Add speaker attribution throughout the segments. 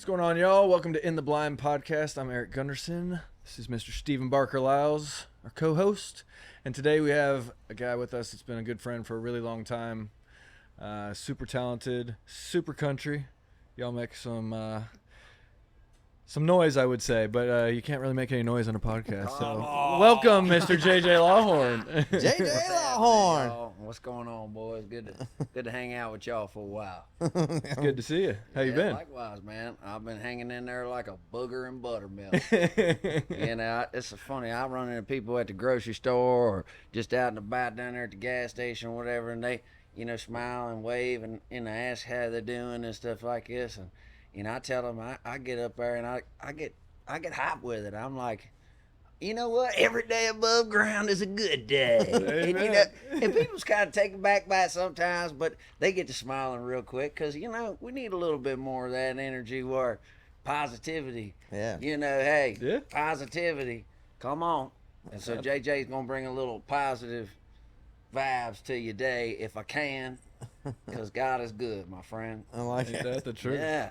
Speaker 1: What's going on, y'all? Welcome to In the Blind podcast. I'm Eric Gunderson. This is Mr. Stephen Barker-Lyles, our co-host. And today we have a guy with us that's been a good friend for a really long time. Super talented, super country. Y'all make some noise, I would say, but you can't really make any noise on a podcast. So welcome, Mr. JJ Lawhorn.
Speaker 2: JJ Lawhorn.
Speaker 3: What's going on, boys? Good to hang out with y'all for a while.
Speaker 1: It's good to see you. How you been?
Speaker 3: Likewise, man. I've been hanging in there like a booger in buttermilk. You know, it's funny. I run into people at the grocery store or just out and about down there at the gas station or whatever, and they, you know, smile and wave and ask how they're doing and stuff like this. And you know, I tell them I get up there and I get hyped with it. I'm like, you know what? Every day above ground is a good day. And, you know, and people's kind of taken back by it sometimes, but they get to smiling real quick because, you know, we need a little bit more of that energy where positivity.
Speaker 2: Yeah.
Speaker 3: You know, hey, positivity. Come on. And so JJ's going to bring a little positive vibes to your day if I can, because God is good, my friend.
Speaker 2: I like it.
Speaker 1: That's the truth.
Speaker 3: Yeah,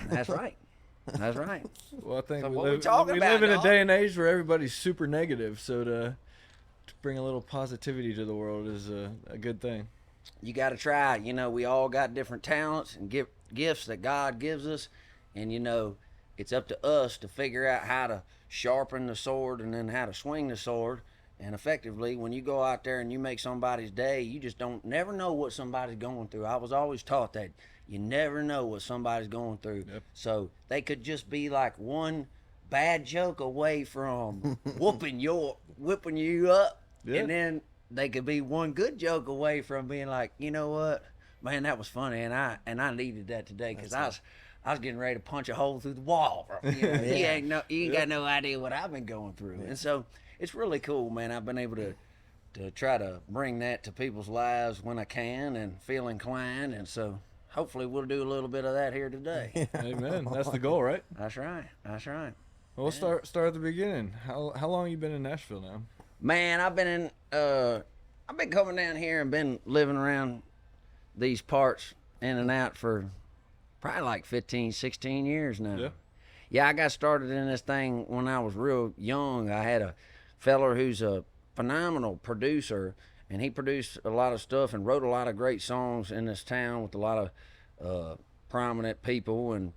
Speaker 3: that's right. That's right.
Speaker 1: Well, I think
Speaker 3: So
Speaker 1: we
Speaker 3: what we
Speaker 1: live,
Speaker 3: talking
Speaker 1: we
Speaker 3: about,
Speaker 1: live in a
Speaker 3: dog?
Speaker 1: day and age where everybody's super negative, so to bring a little positivity to the world is a good thing.
Speaker 3: You got to try it. You know, we all got different talents and gifts that God gives us, and you know, it's up to us to figure out how to sharpen the sword and then how to swing the sword. And effectively, when you go out there and you make somebody's day, you just never know what somebody's going through. I was always taught that you never know what somebody's going through.
Speaker 1: Yep.
Speaker 3: So they could just be like one bad joke away from whooping you up,
Speaker 1: Yeah.
Speaker 3: and then they could be one good joke away from being like, you know what, man, that was funny, and I needed that today because I was getting ready to punch a hole through the wall, bro. You know, you ain't got no idea what I've been going through, and so it's really cool, man. I've been able to try to bring that to people's lives when I can and feel inclined, and so hopefully we'll do a little bit of that here today.
Speaker 1: Amen. That's the goal, right?
Speaker 3: That's right. That's right.
Speaker 1: Well, we'll start at the beginning. How long you been in Nashville now?
Speaker 3: Man, I've been coming down here and been living around these parts in and out for probably like 15, 16 years now.
Speaker 1: Yeah.
Speaker 3: Yeah, I got started in this thing when I was real young. I had a feller who's a phenomenal producer, and he produced a lot of stuff and wrote a lot of great songs in this town with a lot of prominent people, and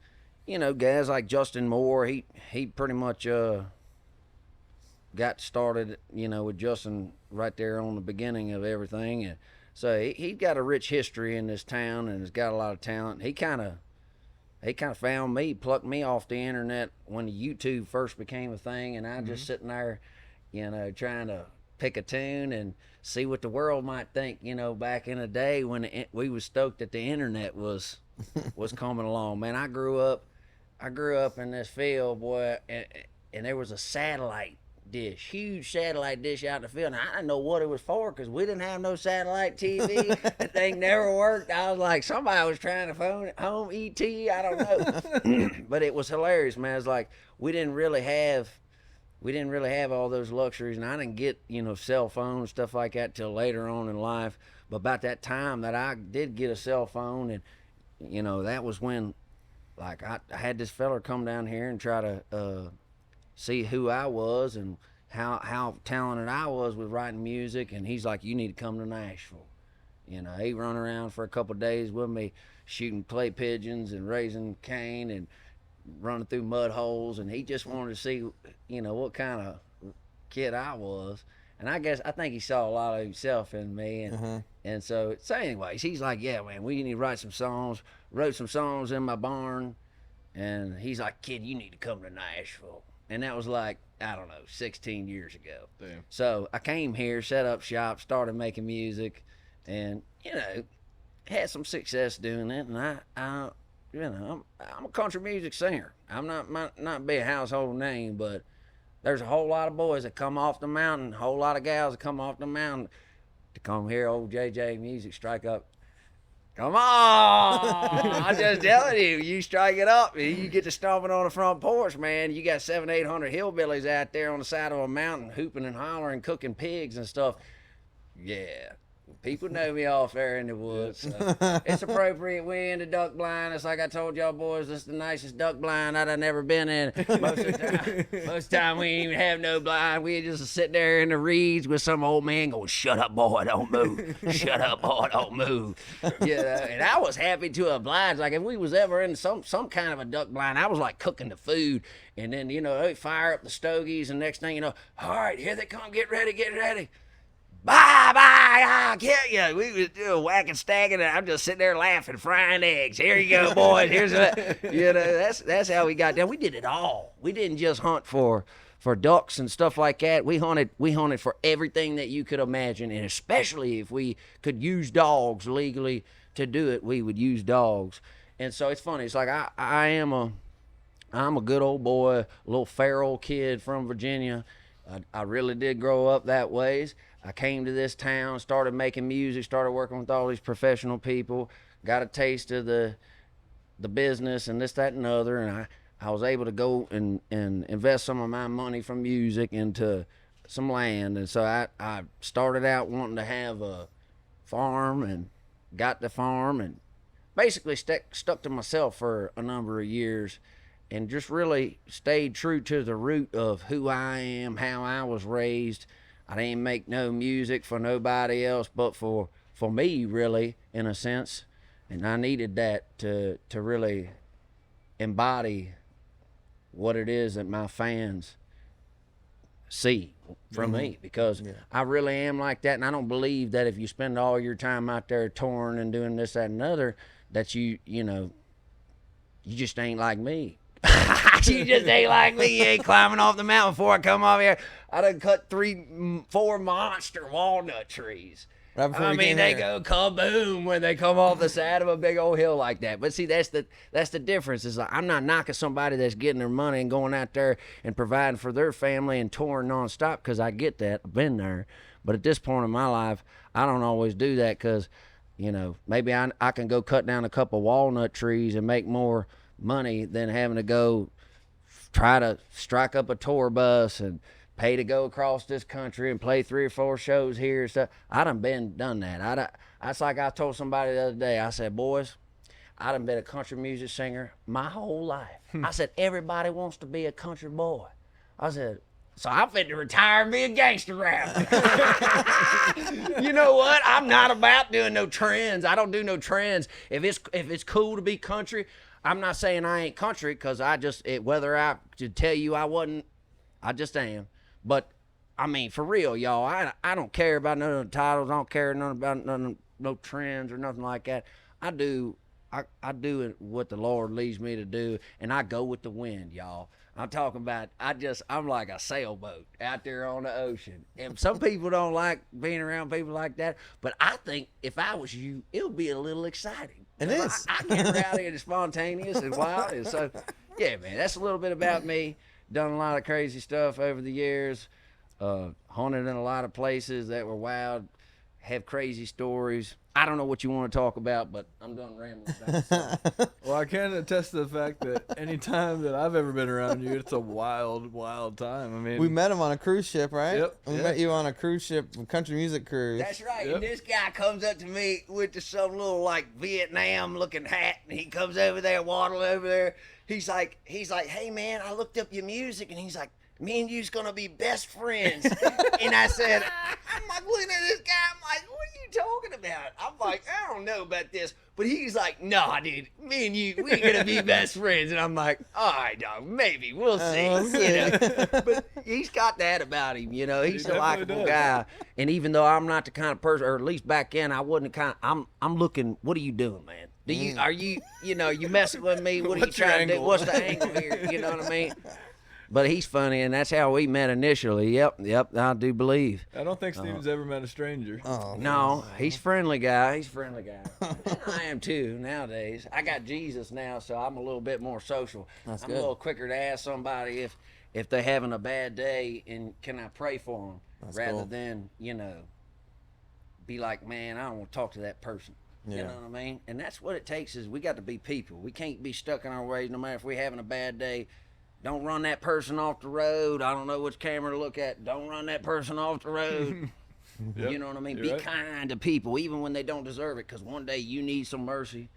Speaker 3: you know, guys like Justin Moore. He pretty much got started, you know, with Justin right there on the beginning of everything, and so he got a rich history in this town and has got a lot of talent. He kind of found me, plucked me off the internet when YouTube first became a thing, and I just sitting there, you know, trying to pick a tune and see what the world might think, you know, back in the day when we was stoked that the internet was coming along. Man, I grew up in this field, boy, and there was a satellite dish, huge satellite dish out in the field, and I didn't know what it was for because we didn't have no satellite TV. That thing never worked. I was like, somebody was trying to phone it home, ET, I don't know. But it was hilarious, man. It's like we didn't really have all those luxuries, and I didn't get, you know, cell phones, stuff like that till later on in life. But about that time that I did get a cell phone, and you know, that was when, like, I had this fella come down here and try to see who I was and how talented I was with writing music, and he's like, you need to come to Nashville. You know, he run around for a couple of days with me shooting clay pigeons and raising cane and running through mud holes, and he just wanted to see, you know, what kind of kid I was. And I think he saw a lot of himself in me, and so anyways, he's like, yeah, man, we need to write some songs. Wrote some songs in my barn, and he's like, kid, you need to come to Nashville. And that was like, I don't know, 16 years ago.
Speaker 1: Damn.
Speaker 3: So I came here, set up shop, started making music, and you know, had some success doing it. And I you know, I'm a country music singer. I'm might not be a household name, but there's a whole lot of boys that come off the mountain, a whole lot of gals that come off the mountain to come hear old JJ music strike up. Come on! I'm just telling you, you strike it up, you get to stomping on the front porch, man. You got 700-800 hillbillies out there on the side of a mountain hooping and hollering, cooking pigs and stuff. Yeah, People know me off there in the woods. So it's appropriate. We in the duck blind. It's like I told y'all boys, this is the nicest duck blind I'd never been in. Most of the time we ain't even have no blind. We just sit there in the reeds with some old man going, "Shut up, boy, don't move. Shut up, boy, don't move." You know, and I was happy to oblige. Like if we was ever in some kind of a duck blind, I was like cooking the food. And then, you know, they fire up the stogies, and next thing you know, all right, here they come, get ready, get ready. Bye, I'll kill you. We was doing whacking, stacking, and I'm just sitting there laughing, frying eggs. Here you go, boys. Here's what, you know, that's how we got down. We did it all. We didn't just hunt for ducks and stuff like that. We hunted for everything that you could imagine, and especially if we could use dogs legally to do it, we would use dogs. And so it's funny. It's like I'm a good old boy, a little feral kid from Virginia. I really did grow up that ways. I came to this town, started making music, started working with all these professional people, got a taste of the business and this, that, and the other, and I was able to go and invest some of my money from music into some land. And so I started out wanting to have a farm and got the farm and basically stuck to myself for a number of years and just really stayed true to the root of who I am, how I was raised. I didn't make no music for nobody else but for me, really, in a sense. And I needed that to really embody what it is that my fans see from me, because I really am like that. And I don't believe that if you spend all your time out there touring and doing this, that, and other, that you just ain't like me. You just ain't like me. You ain't climbing off the mountain. Before I come off here, I done cut 4 monster walnut trees.
Speaker 2: Right before
Speaker 3: I
Speaker 2: we
Speaker 3: mean,
Speaker 2: came
Speaker 3: they
Speaker 2: here.
Speaker 3: go kaboom when they come off the side of a big old hill like that. But see, that's the difference. Is like, I'm not knocking somebody that's getting their money and going out there and providing for their family and touring nonstop, because I get that. I've been there. But at this point in my life, I don't always do that, because, you know, maybe I can go cut down a couple walnut trees and make more money than having to go try to strike up a tour bus and pay to go across this country and play 3 or 4 shows here and stuff. I done done that. That's like I told somebody the other day. I said, boys, I done been a country music singer my whole life. I said, everybody wants to be a country boy. I said, so I'm fit to retire and be a gangster rapper. You know what? I'm not about doing no trends. I don't do no trends. If it's cool to be country, I'm not saying I ain't country, because whether I to tell you I wasn't, I just am. But I mean, for real, y'all, I don't care about none of the titles. I don't care none about no trends or nothing like that. I do what the Lord leads me to do, and I go with the wind, y'all. I'm talking about, I'm like a sailboat out there on the ocean. And some people don't like being around people like that, but I think if I was you, it would be a little exciting.
Speaker 2: It is.
Speaker 3: I get rowdy and spontaneous and wild. And so, yeah, man, that's a little bit about me. Done a lot of crazy stuff over the years. Hunted in a lot of places that were wild. Have crazy stories. I don't know what you want to talk about, but I'm done rambling about it.
Speaker 1: Well, I can attest to the fact that any time that I've ever been around you, it's a wild, wild time. I mean,
Speaker 2: We met him on a cruise ship, right?
Speaker 1: Yep,
Speaker 2: We
Speaker 1: yep.
Speaker 2: met you on a cruise ship, country music cruise.
Speaker 3: That's right.
Speaker 1: Yep.
Speaker 3: And this guy comes up to me with some little like Vietnam looking hat, and he comes over there, waddle over there. He's like, hey man, I looked up your music, and he's like, me and you's gonna be best friends. And I said, I'm like looking at this guy, I'm like, what are you talking about? I'm like, I don't know about this. But he's like, nah, dude, me and you, we're gonna be best friends. And I'm like, all right, dog, maybe, we'll see.
Speaker 2: We'll see.
Speaker 3: You know? But he's got that about him, you know. He's a
Speaker 1: definitely
Speaker 3: likable
Speaker 1: does.
Speaker 3: guy. And even though I'm not the kind of person, or at least back then I wasn't the kind of, I'm looking, what are you doing, man? Are you you messing with me? What are you
Speaker 1: What's your
Speaker 3: trying to do?
Speaker 1: angle?
Speaker 3: What's the angle here? You know what I mean? But he's funny, and that's how we met initially. Yep, I do believe.
Speaker 1: I don't think Steven's ever met a stranger.
Speaker 2: Oh,
Speaker 3: No, he's a friendly guy. And I am too nowadays. I got Jesus now, so I'm a little bit more social.
Speaker 2: That's
Speaker 3: I'm
Speaker 2: good.
Speaker 3: a little quicker to ask somebody if they're having a bad day and can I pray for them,
Speaker 2: That's
Speaker 3: rather
Speaker 2: cool.
Speaker 3: than, be like, man, I don't want to talk to that person. You
Speaker 2: Yeah.
Speaker 3: know what I mean? And that's what it takes, is we got to be people. We can't be stuck in our ways no matter if we're having a bad day. Don't run that person off the road. I don't know which camera to look at. Don't run that person off the road.
Speaker 1: Yep.
Speaker 3: You know what I mean?
Speaker 1: You're
Speaker 3: Be
Speaker 1: right.
Speaker 3: kind to people, even when they don't deserve it, because one day you need some mercy.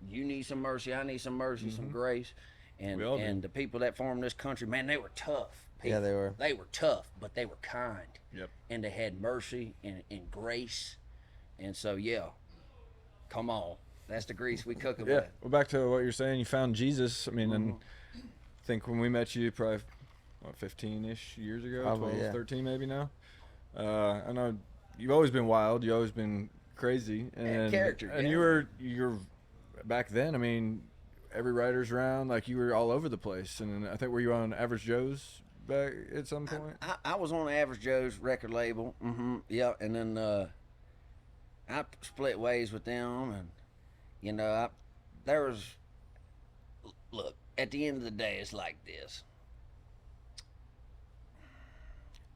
Speaker 3: You need some mercy. I need some mercy, some grace. And
Speaker 1: We all do.
Speaker 3: and the people that formed this country, man, they were tough. People.
Speaker 2: Yeah, they were.
Speaker 3: They were tough, but they were kind.
Speaker 1: Yep.
Speaker 3: And they had mercy and grace. And so, yeah, come on. That's the grease we cook
Speaker 1: Yeah.
Speaker 3: with.
Speaker 1: Well, back to what you're saying. You found Jesus. I mean, and I think when we met you, probably what 15-ish years ago,
Speaker 2: Probably,
Speaker 1: 12,
Speaker 2: yeah.
Speaker 1: 13 maybe now. I know you've always been wild. You've always been crazy and
Speaker 3: character,
Speaker 1: And
Speaker 3: yeah.
Speaker 1: you're back then. I mean, every writer's around. Like you were all over the place. And I think were you on Average Joe's back at some point?
Speaker 3: I was on Average Joe's record label. Yeah, and then I split ways with them, and you know, look. At the end of the day, it's like this.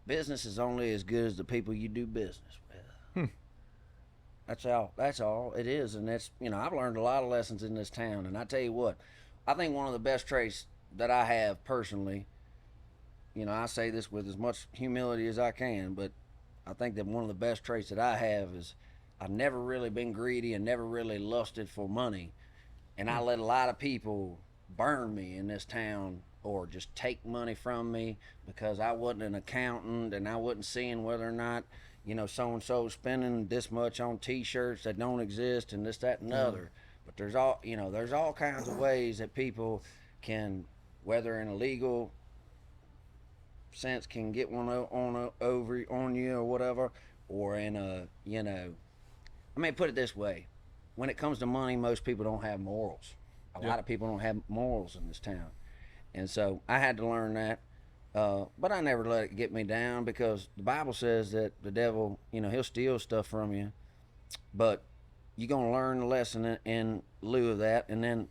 Speaker 3: Business is only as good as the people you do business with. That's all it is, and that's I've learned a lot of lessons in this town, and I tell you what, I think one of the best traits that I have personally. I say this with as much humility as I can, but I think that one of the best traits that I have is I've never really been greedy and never really lusted for money, and I let a lot of people burn me in this town or just take money from me because I wasn't an accountant and I wasn't seeing whether or not so and so spending this much on t-shirts that don't exist and this, that, and the other. But there's all kinds of ways that people can, whether in a legal sense, can get one over on you or whatever, or in a put it this way: when it comes to money, most people don't have morals. A lot of people don't have morals in this town, and so I had to learn that. But I never let it get me down, because the Bible says that the devil, he'll steal stuff from you, but you're gonna learn the lesson in lieu of that, and then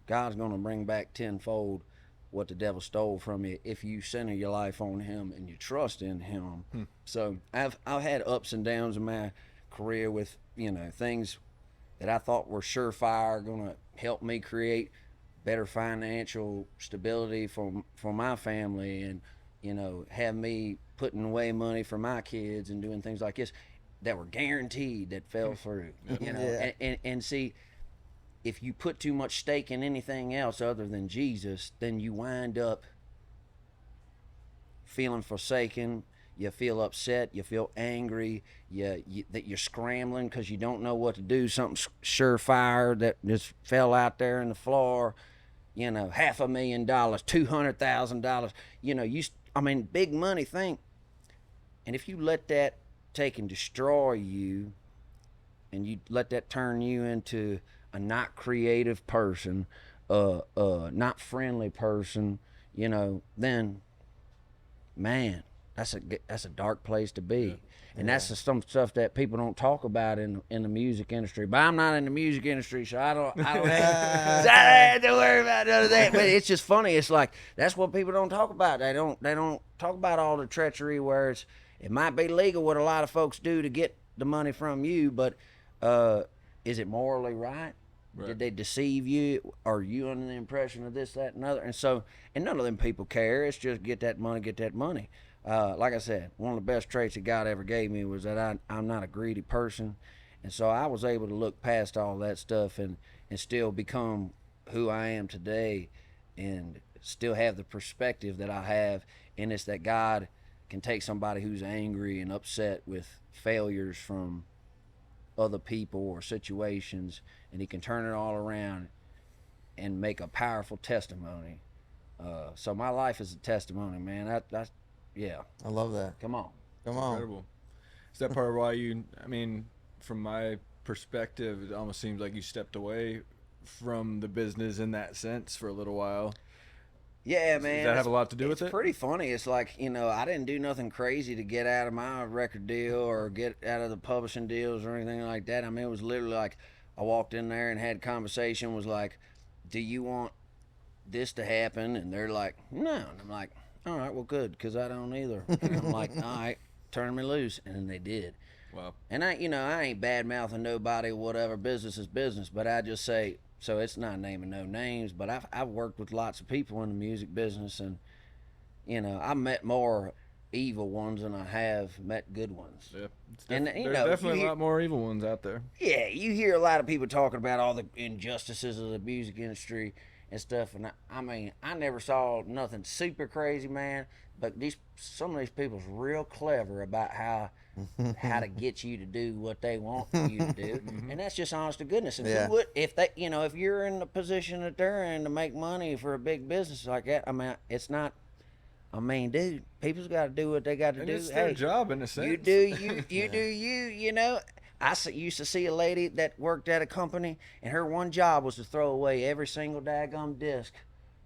Speaker 3: God's gonna bring back tenfold what the devil stole from you if you center your life on Him and you trust in Him. So I've had ups and downs in my career with things that I thought were surefire gonna help me create better financial stability for my family, and have me putting away money for my kids and doing things like this that were guaranteed, that fell through.
Speaker 2: Yeah.
Speaker 3: And see, if you put too much stake in anything else other than Jesus, then you wind up feeling forsaken. You feel upset. You feel angry. That you're scrambling because you don't know what to do. Something surefire that just fell out there in the floor. $500,000, $200,000. Big money thing. And if you let that take and destroy you, and you let that turn you into a not creative person, not friendly person, then, man, that's a dark place to be. And that's some stuff that people don't talk about in the music industry. But I'm not in the music industry, so I don't have to worry about none of that. But it's just funny. It's like that's what people don't talk about. They don't talk about all the treachery where it might be legal what a lot of folks do to get the money from you, but is it morally right? Right. Did they deceive you? Are you under the impression of this, that, and other? And none of them people care. It's just get that money. Like I said, one of the best traits that God ever gave me was that I'm not a greedy person. And so I was able to look past all that stuff and still become who I am today, and still have the perspective that I have. And it's that God can take somebody who's angry and upset with failures from other people or situations, and He can turn it all around and make a powerful testimony. So my life is a testimony, man. Yeah.
Speaker 2: I love that.
Speaker 3: Come on.
Speaker 1: Incredible. Is that part of why from my perspective, it almost seems like you stepped away from the business in that sense for a little while?
Speaker 3: Yeah, man.
Speaker 1: Does that have a lot to do with it?
Speaker 3: It's pretty funny. It's like, I didn't do nothing crazy to get out of my record deal or get out of the publishing deals or anything like that. It was literally like I walked in there and had conversation, was like, do you want this to happen? And they're like, no. And I'm like, all right, well, good, because I don't either. And I'm like, all right, turn me loose. And then they did.
Speaker 1: Wow.
Speaker 3: And I ain't bad-mouthing nobody, whatever. Business is business. But I just say, so it's not naming no names, but I've worked with lots of people in the music business, and I met more evil ones than I have met good ones.
Speaker 1: Yeah,
Speaker 3: And
Speaker 1: there's definitely a lot more evil ones out there.
Speaker 3: Yeah, you hear a lot of people talking about all the injustices of the music industry and stuff, and I mean, I never saw nothing super crazy, man. But some of these people's real clever about how to get you to do what they want you to do, and that's just honest to goodness. And who would, if they, if you're in the position that they're in to make money for a big business like that, I mean, it's not. I mean, dude, people's got to do what they got to do.
Speaker 1: It's their job in a sense.
Speaker 3: You do you. You know, used to see a lady that worked at a company, and her one job was to throw away every single daggum disc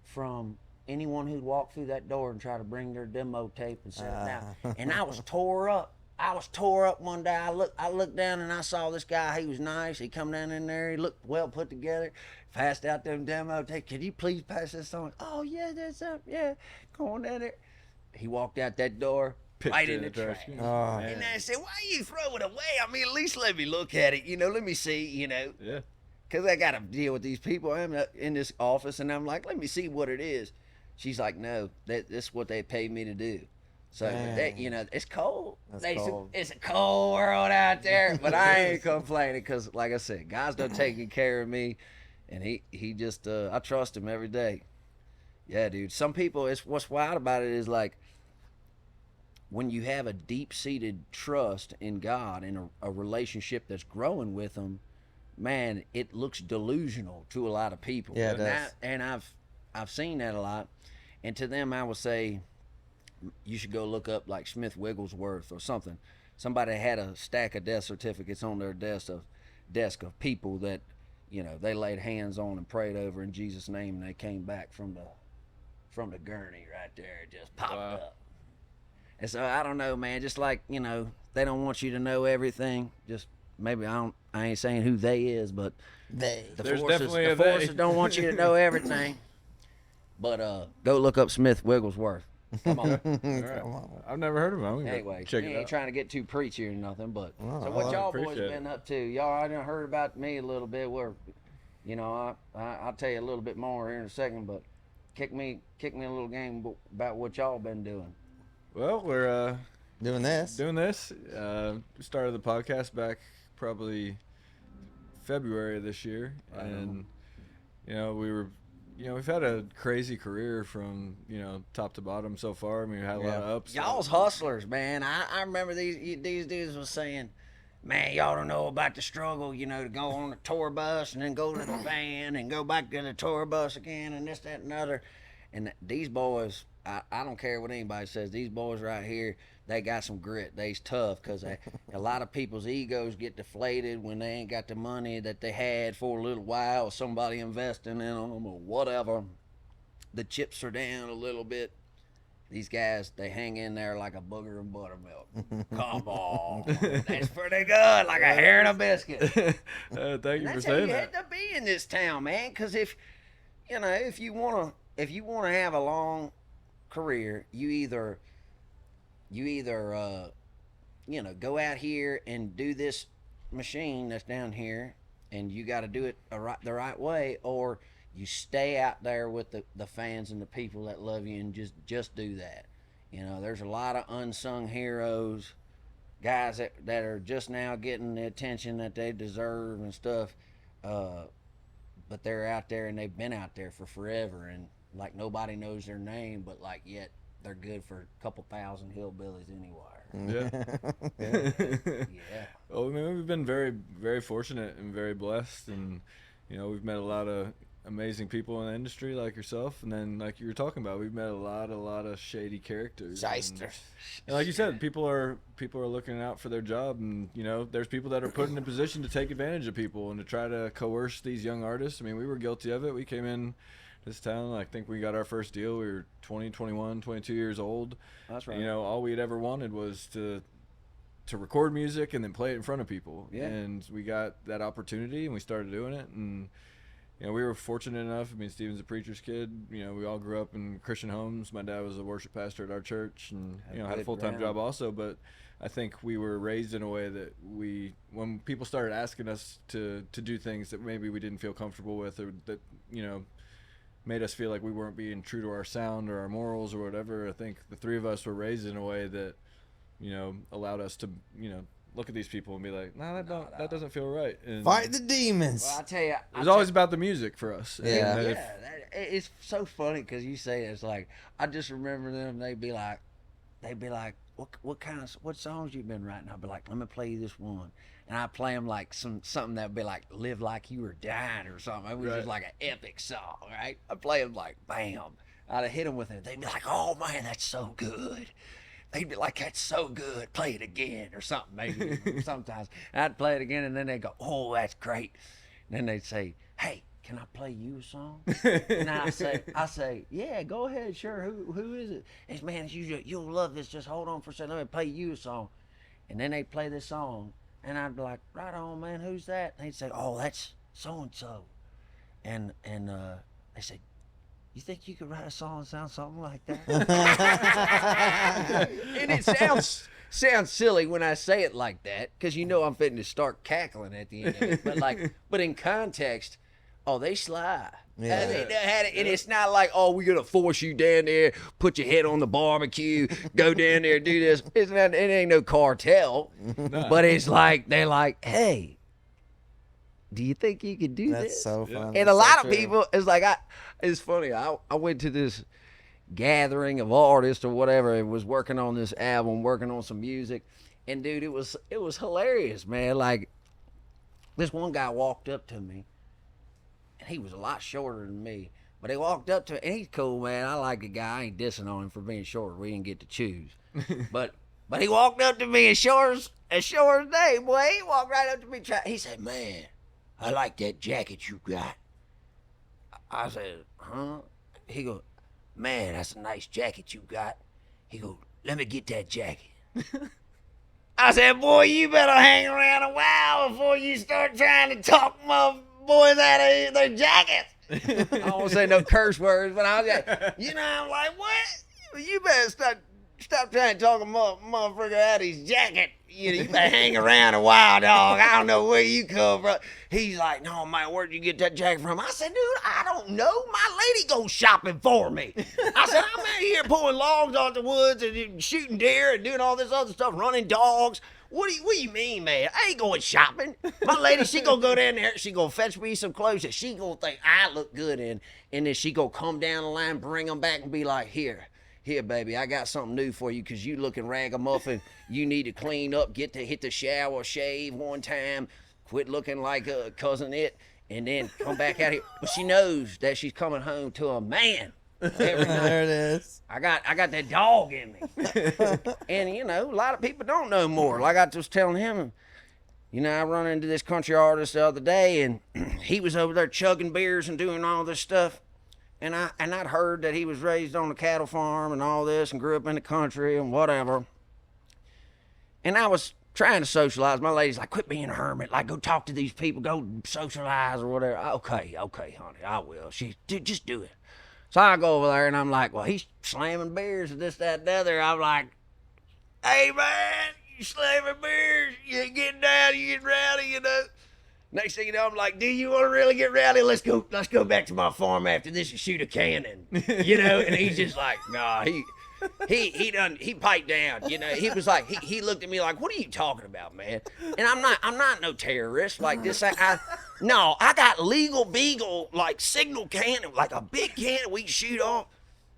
Speaker 3: from anyone who'd walk through that door and try to bring their demo tape and set it down. And I was tore up. One day. I looked down and I saw this guy. He was nice. He come down in there. He looked well put together. Passed out them demo tape. Could you please pass this on? Oh yeah, that's up. Yeah, go on down there. He walked out that door. Right in the trash.
Speaker 2: Oh,
Speaker 3: and I said, why you throw it away? I mean, at least let me look at it. Let me see,
Speaker 1: Yeah.
Speaker 3: Because I got to deal with these people. I'm in this office, and I'm like, let me see what it is. She's like, no, that's what they paid me to do. So, it's cold.
Speaker 2: Cold.
Speaker 3: It's a cold world out there, but I ain't complaining because, like I said, God's done taking care of me, and he just, I trust him every day. Yeah, dude. Some people, what's wild about it is like, when you have a deep-seated trust in God and a relationship that's growing with him, man, it looks delusional to a lot of people.
Speaker 2: Yeah, it does.
Speaker 3: And I've seen that a lot. And to them, I would say, you should go look up like Smith Wigglesworth or something. Somebody had a stack of death certificates on their desk of people that, they laid hands on and prayed over in Jesus' name, and they came back from the gurney right there. It just popped up. And so I don't know, man. Just like, they don't want you to know everything. Just maybe I ain't saying who they is, but the forces don't want you to know everything. But go look up Smith Wigglesworth. Come on.
Speaker 1: All right. I've never heard of him.
Speaker 3: Anyway,
Speaker 1: check
Speaker 3: you
Speaker 1: it
Speaker 3: ain't
Speaker 1: out.
Speaker 3: trying to get too preachy or nothing, but so
Speaker 2: I
Speaker 3: what y'all boys
Speaker 1: appreciate
Speaker 3: been up to? Y'all, I done heard about me a little bit. Where, I'll tell you a little bit more here in a second, but kick me a little game about what y'all been doing.
Speaker 1: Well, we're
Speaker 2: doing this.
Speaker 1: We started the podcast back probably February of this year, and we've had a crazy career from top to bottom so far. I mean, we had a lot of ups.
Speaker 3: Y'all's hustlers, man. I remember these dudes was saying, man, y'all don't know about the struggle, to go on the tour bus and then go to the van and go back to the tour bus again and this, that, and other. And these boys, I don't care what anybody says, these boys right here, they got some grit. They's tough because a lot of people's egos get deflated when they ain't got the money that they had for a little while, or somebody investing in them or whatever. The chips are down a little bit. These guys, they hang in there like a booger and buttermilk. Come on. That's pretty good, like a hair and a biscuit.
Speaker 1: Thank you for saying that.
Speaker 3: That's how you had to be in this town, man, because if you want to have a long career, you either go out here and do this machine that's down here, and you got to do it the right way, or you stay out there with the fans and the people that love you and just do that. There's a lot of unsung heroes, guys that are just now getting the attention that they deserve and stuff, but they're out there and they've been out there for forever, and like nobody knows their name, but like yet they're good for a couple thousand hillbillies anywhere.
Speaker 1: Yeah. Well, I mean, we've been very, very fortunate and very blessed, and we've met a lot of amazing people in the industry like yourself, and then like you were talking about, we've met a lot of shady characters.
Speaker 2: Shysters.
Speaker 1: And like you said, people are looking out for their job, and there's people that are put in a position to take advantage of people and to try to coerce these young artists. I mean, we were guilty of it. We came in this town, I think we got our first deal. We were 20, 21, 22 years old.
Speaker 3: That's right.
Speaker 1: All we had ever wanted was to record music and then play it in front of people.
Speaker 3: Yeah.
Speaker 1: And we got that opportunity and we started doing it. And, we were fortunate enough. I mean, Steven's a preacher's kid. We all grew up in Christian homes. My dad was a worship pastor at our church and, had a full-time job also. But I think we were raised in a way that when people started asking us to do things that maybe we didn't feel comfortable with, or that, made us feel like we weren't being true to our sound or our morals or whatever. I think the three of us were raised in a way that, allowed us to, look at these people and be like, that doesn't feel right. And
Speaker 2: Fight the demons.
Speaker 3: Well, I tell you,
Speaker 1: it was always about the music for us.
Speaker 2: Yeah.
Speaker 1: And
Speaker 3: it's so funny because you say it's like I just remember them. They'd be like, what songs you been writing? I'd be like, let me play you this one, and I play them like something that'd be like "Live Like You Were Dying" or something. It was just like an epic song, right? I play them like bam. I'd have hit them with it. They'd be like, oh man, that's so good. They'd be like, that's so good. Play it again or something, maybe sometimes. And I'd play it again, and then they'd go, oh, that's great. And then they'd say, hey, can I play you a song? And I say, yeah, go ahead, sure. Who is it? It's man, you'll love this. Just hold on for a second. Let me play you a song. And then they'd play this song, and I'd be like, right on, man. Who's that? And they'd say, oh, that's so and so. And they said, you think you could write a song and sound something like that? And it sounds silly when I say it like that, because I'm fitting to start cackling at the end of it. But in context, oh, they sly.
Speaker 2: Yeah.
Speaker 3: And it's not like, oh, we're gonna force you down there, put your head on the barbecue, go down there and do this. It ain't no cartel. No. But it's like they're like, hey, do you think you could do this?
Speaker 2: That's so funny.
Speaker 3: And a lot of people, it's funny. I went to this gathering of artists or whatever, and was working on this album, working on some music, and dude, it was hilarious, man. Like, this one guy walked up to me, and he was a lot shorter than me, but he walked up to me, and he's cool, man. I like the guy. I ain't dissing on him for being short. We didn't get to choose, but he walked up to me as short as day, boy. He walked right up to me. He said, man, I like that jacket you got. I said, huh? He goes, man, that's a nice jacket you got. He goes, let me get that jacket. I said, boy, you better hang around a while before you start trying to talk my boys out of their jackets. I won't say no curse words, but I was like, I'm like, what? You better stop trying to talk a motherfucker out of his jacket. You better hang around a while, dog. I don't know where you come from. He's like, no, man, where'd you get that jacket from? I said, dude, I don't know. My lady goes shopping for me. I said, I'm out here pulling logs off the woods and shooting deer and doing all this other stuff, running dogs. What do you mean, man? I ain't going shopping. My lady, she gonna go down there. She gonna fetch me some clothes that she gonna think I look good in. And then she gonna come down the line, bring them back and be like, here, baby, I got something new for you because you looking ragamuffin. You need to clean up, get to hit the shower, shave one time, quit looking like a cousin it, and then come back out here. But she knows that she's coming home to a man every night.
Speaker 2: There it is.
Speaker 3: I got that dog in me. And, a lot of people don't know more. Like I was telling him, I run into this country artist the other day, and he was over there chugging beers and doing all this stuff. And I'd heard that he was raised on a cattle farm and all this and grew up in the country and whatever. And I was trying to socialize. My lady's like, quit being a hermit. Like, go talk to these people. Go socialize or whatever. Okay, honey, I will. Just do it. So I go over there and I'm like, well, he's slamming beers and this, that, and the other. I'm like, hey, man, you slamming beers. You getting down, you getting rowdy, Next thing you know, I'm like, do you want to really get rowdy? Let's go back to my farm after this and shoot a cannon. And he's just like, nah, he piped down. He was like, he looked at me like, what are you talking about, man? And I'm not no terrorist like this. I got legal beagle, like signal cannon, like a big cannon we can shoot off.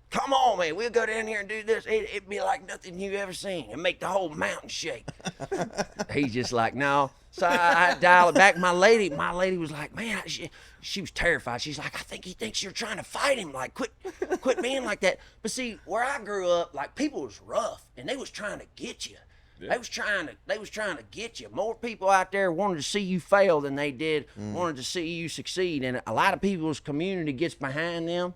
Speaker 3: Come on, man, we'll go down here and do this. It'd be like nothing you ever seen and make the whole mountain shake. He's just like, no. So I dial it back. My lady was like, man, she was terrified. She's like, I think he thinks you're trying to fight him. Like, quit being like that. But see, where I grew up, like, people was rough and they was trying to get you. Yeah. They was trying to get you. More people out there wanted to see you fail than they did wanted to see you succeed. And a lot of people's community gets behind them.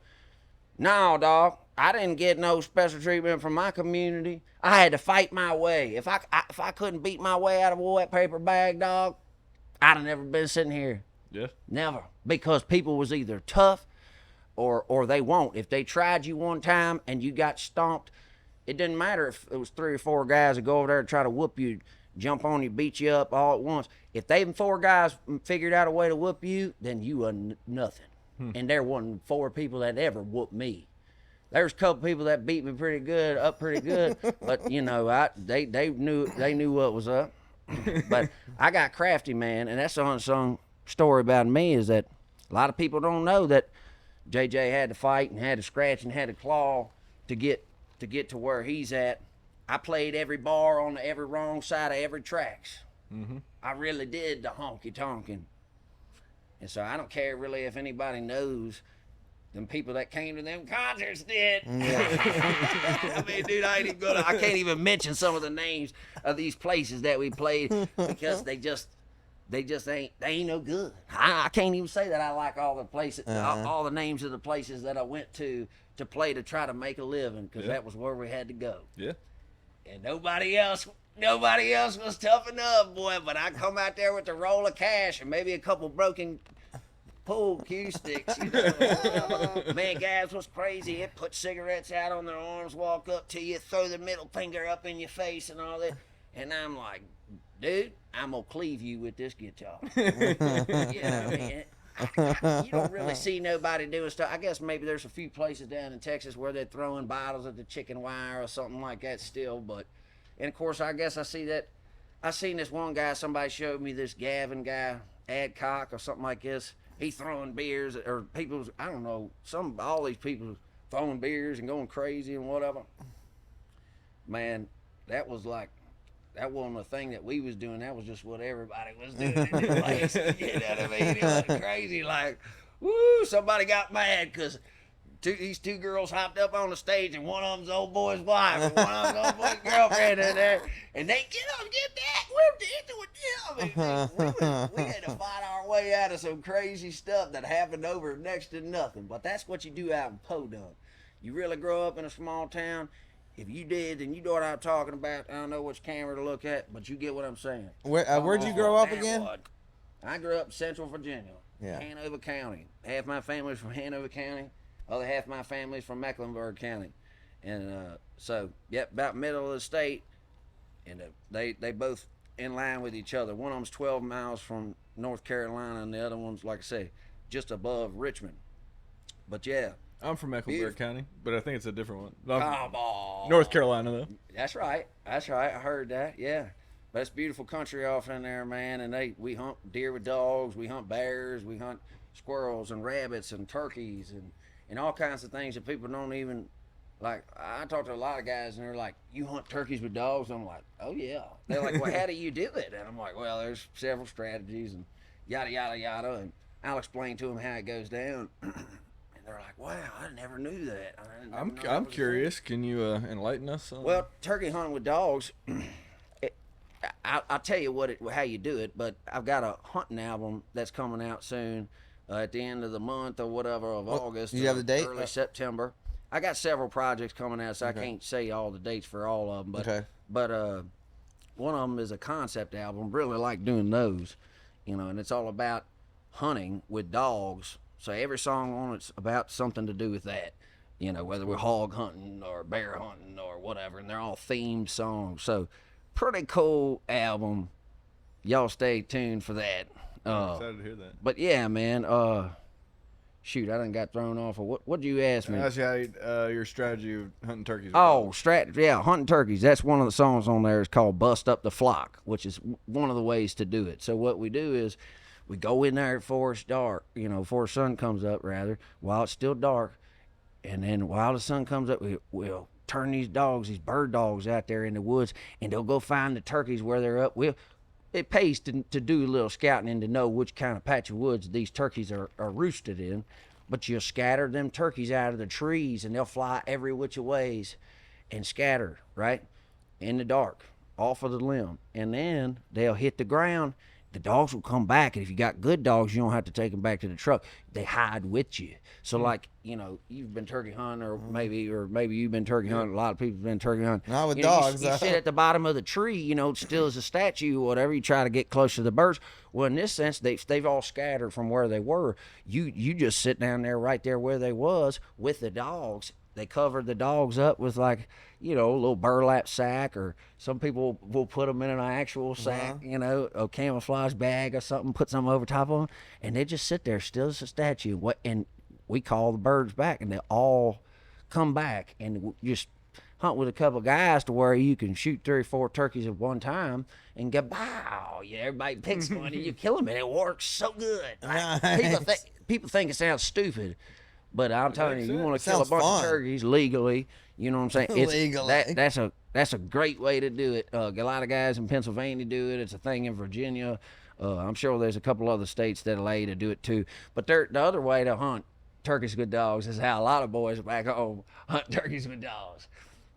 Speaker 3: No, dog. I didn't get no special treatment from my community. I had to fight my way. If I couldn't beat my way out of a wet paper bag, dog, I'd have never been sitting here.
Speaker 1: Yeah.
Speaker 3: Never. Because people was either tough or they won't. If they tried you one time and you got stomped, it didn't matter if it was 3 or 4 guys that go over there and try to whoop you, jump on you, beat you up all at once. If they 4 guys figured out a way to whoop you, then you were nothing. and there wasn't 4 people that ever whooped me. There's a couple people that beat me pretty good, but you know, they knew what was up. But I got crafty, man, and that's the unsung story about me, is that a lot of people don't know that JJ had to fight and had to scratch and had to claw to get to where he's at. I played every bar on every wrong side of every tracks. I really did the honky tonkin'. And so I don't care really if anybody knows. Them people that came to them concerts did. I mean, dude, I can't even mention some of the names of these places that we played because they ain't no good. I can't even say that I like all the places, all the names of the places that I went to play to try to make a living, because that was where we had to go.
Speaker 1: Yeah.
Speaker 3: And nobody else was tough enough, boy. But I come out there with a roll of cash and maybe a couple broken pool cue sticks. You know. Man, guys was crazy. It put cigarettes out on their arms, walk up to you, throw the middle finger up in your face and all that. And I'm like, dude, I'm gonna cleave you with this guitar. You know what I mean? You don't really see nobody doing stuff. I guess maybe there's a few places down in Texas where they're throwing bottles at the chicken wire or something like that still. But, and of course, I guess I see that. I seen this one guy, somebody showed me this Gavin guy, Adcock or something like this. He throwing beers, or people, I don't know, all these people throwing beers and going crazy and whatever. Man, that wasn't the thing that we was doing. That was just what everybody was doing in the place. You know what I mean? It was crazy. Like, woo, somebody got mad because these 2 girls hopped up on the stage, and one of them's old boy's wife, and one of them's old boy's girlfriend in there. And they get back, we're dancing with them. We had to fight our way out of some crazy stuff that happened over next to nothing. But that's what you do out in Podunk. You really grow up in a small town. If you did, then you know what I'm talking about. I don't know which camera to look at, but you get what I'm saying.
Speaker 2: Where'd you grow up again?
Speaker 3: I grew up in Central Virginia, Hanover County. Half my family's from Hanover County. Other half of my family's from Mecklenburg County. And so, about middle of the state. And they both in line with each other. One of them's 12 miles from North Carolina, and the other one's, like I say, just above Richmond. But yeah.
Speaker 1: I'm from Mecklenburg County, but I think it's a different one.
Speaker 3: Come on.
Speaker 1: North Carolina, though.
Speaker 3: That's right. I heard that, yeah. But it's beautiful country off in there, man. And we hunt deer with dogs. We hunt bears. We hunt squirrels and rabbits and turkeys and all kinds of things that people don't even, like, I talk to a lot of guys, and they're like, you hunt turkeys with dogs? I'm like, oh, yeah. They're like, well, how do you do it? And I'm like, well, there's several strategies and yada, yada, yada. And I'll explain to them how it goes down. They're like, wow, I never knew that.
Speaker 1: I'm curious. Can you enlighten us on?
Speaker 3: Well, turkey hunting with dogs, I'll tell you how you do it, but I've got a hunting album that's coming out soon at the end of the month or whatever of August.
Speaker 2: You have the date?
Speaker 3: Early September. I got several projects coming out, so I can't say all the dates for all of them. But one of them is a concept album. Really like doing those, and it's all about hunting with dogs. So every song on it's about something to do with that, whether we're hog hunting or bear hunting or whatever, and they're all themed songs. So pretty cool album. Y'all stay tuned for that.
Speaker 1: I'm excited to hear that.
Speaker 3: But yeah, man. Shoot, I done got thrown off. What did you ask me?
Speaker 1: I asked you how your strategy of hunting turkeys.
Speaker 3: Hunting turkeys. That's one of the songs on there. Is called "Bust Up the Flock," which is one of the ways to do it. So what we do is, we go in there before it's dark, before the sun comes up, rather, while it's still dark. And then while the sun comes up, we'll turn these bird dogs out there in the woods, and they'll go find the turkeys where they're up. It pays to do a little scouting and to know which kind of patch of woods these turkeys are roosted in. But you'll scatter them turkeys out of the trees, and they'll fly every which ways and scatter, right, in the dark, off of the limb. And then they'll hit the ground. The dogs will come back, and if you got good dogs, you don't have to take them back to the truck. They hide with you. So, like, you've been turkey hunting, or maybe you've been turkey hunting. A lot of people have been turkey hunting.
Speaker 2: Not with dogs.
Speaker 3: You sit at the bottom of the tree, still as a statue or whatever. You try to get close to the birds. Well, in this sense, they've all scattered from where they were. You just sit down there right there where they was with the dogs, they cover the dogs up with like, a little burlap sack, or some people will put them in an actual sack, a camouflage bag or something, put something over top of them, and they just sit there still as a statue. And we call the birds back, and they all come back, and just hunt with a couple of guys to where you can shoot 3 or 4 turkeys at one time and get bow. Everybody picks one and you kill them, and it works so good.
Speaker 2: Nice.
Speaker 3: People think it sounds stupid, but I'm telling you, you want to kill a bunch of turkeys legally. You know what I'm saying?
Speaker 2: Legally.
Speaker 3: That's a great way to do it. A lot of guys in Pennsylvania do it. It's a thing in Virginia. I'm sure there's a couple other states that allow you to do it too. But the other way to hunt turkeys with dogs is how a lot of boys back home hunt turkeys with dogs,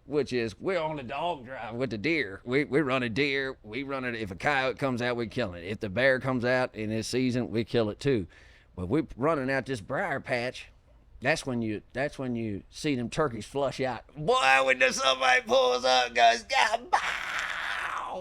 Speaker 3: which is we're on a dog drive with the deer. We run a deer. We run it. If a coyote comes out, we kill it. If the bear comes out in this season, we kill it too. But we're running out this briar patch. That's when you see them turkeys flush out. Boy, when somebody pulls up and goes, God, bow!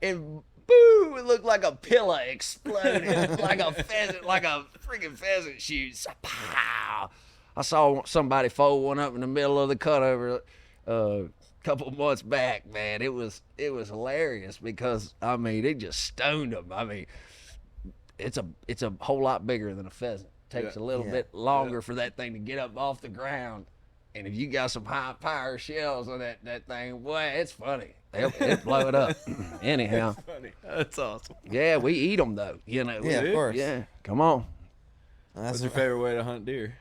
Speaker 3: And boo! It looked like a pillow exploded, like a pheasant, like a freaking pheasant shoots. Pow! I saw somebody fold one up in the middle of the cutover a couple months back. Man, it was hilarious because it just stoned them. It's a whole lot bigger than a pheasant. Takes a little bit longer for that thing to get up off the ground. And if you got some high power shells on that thing, boy, it's funny. They'll blow it up. Anyhow.
Speaker 1: That's funny. That's awesome.
Speaker 3: Yeah, we eat them though.
Speaker 2: Yeah, of course.
Speaker 3: Yeah, come on.
Speaker 1: What's your favorite way to hunt deer?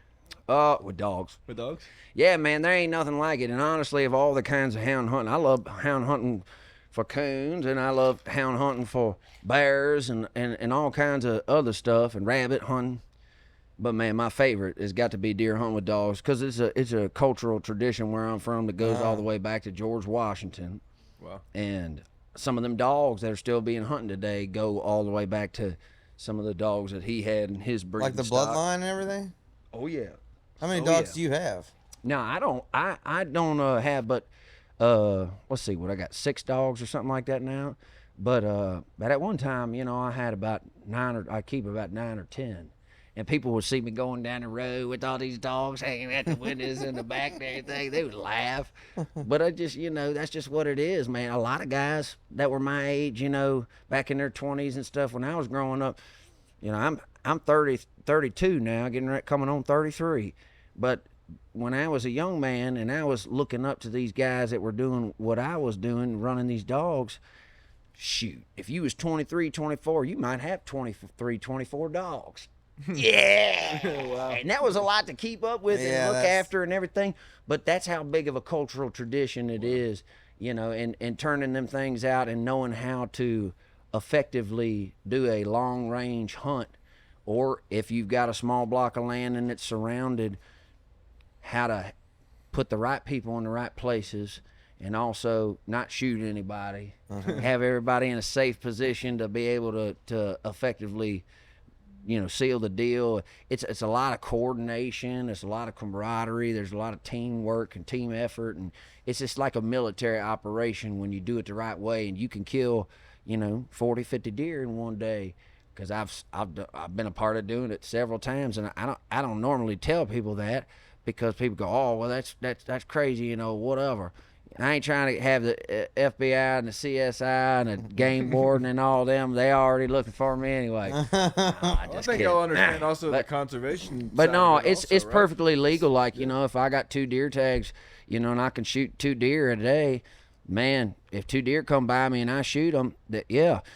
Speaker 3: With dogs.
Speaker 1: With dogs?
Speaker 3: Yeah, man, there ain't nothing like it. And honestly, of all the kinds of hound hunting, I love hound hunting for coons, and I love hound hunting for bears and all kinds of other stuff, and rabbit hunting. But man, my favorite has got to be deer hunting with dogs, because it's a cultural tradition where I'm from that goes all the way back to George Washington.
Speaker 1: Wow.
Speaker 3: And some of them dogs that are still being hunted today go all the way back to some of the dogs that he had in his breeding
Speaker 2: Like the
Speaker 3: stock.
Speaker 2: bloodline and everything?
Speaker 3: Oh yeah.
Speaker 2: How many dogs do you have?
Speaker 3: No, I don't have but let's see, what I got, 6 dogs or something like that now. But at one time, I had about 9 or 10. And people would see me going down the road with all these dogs hanging at the windows in the back and everything. They would laugh. But I just, that's just what it is, man. A lot of guys that were my age, back in their 20s and stuff when I was growing up, I'm 32 now, coming on 33. But when I was a young man and I was looking up to these guys that were doing what I was doing, running these dogs, shoot, if you was 23, 24, you might have 23, 24 dogs. Yeah. Wow. And that was a lot to keep up with and look after and everything. But that's how big of a cultural tradition it is, and turning them things out and knowing how to effectively do a long range hunt. Or if you've got a small block of land and it's surrounded, how to put the right people in the right places and also not shoot anybody. Have everybody in a safe position to be able to effectively seal the deal. It's a lot of coordination. It's a lot of camaraderie. There's a lot of teamwork and team effort, and it's just like a military operation when you do it the right way, and you can kill 40, 50 deer in one day. Because I've been a part of doing it several times, and I don't normally tell people that, because people go, oh well, that's crazy, whatever. I ain't trying to have the FBI and the CSI and the game warden and all them. They already looking for me anyway.
Speaker 1: I think I'll understand also the conservation.
Speaker 3: But no,
Speaker 1: it's
Speaker 3: right? Perfectly legal. Like, if I got 2 deer tags, and I can shoot 2 deer a day, man, if 2 deer come by me and I shoot them,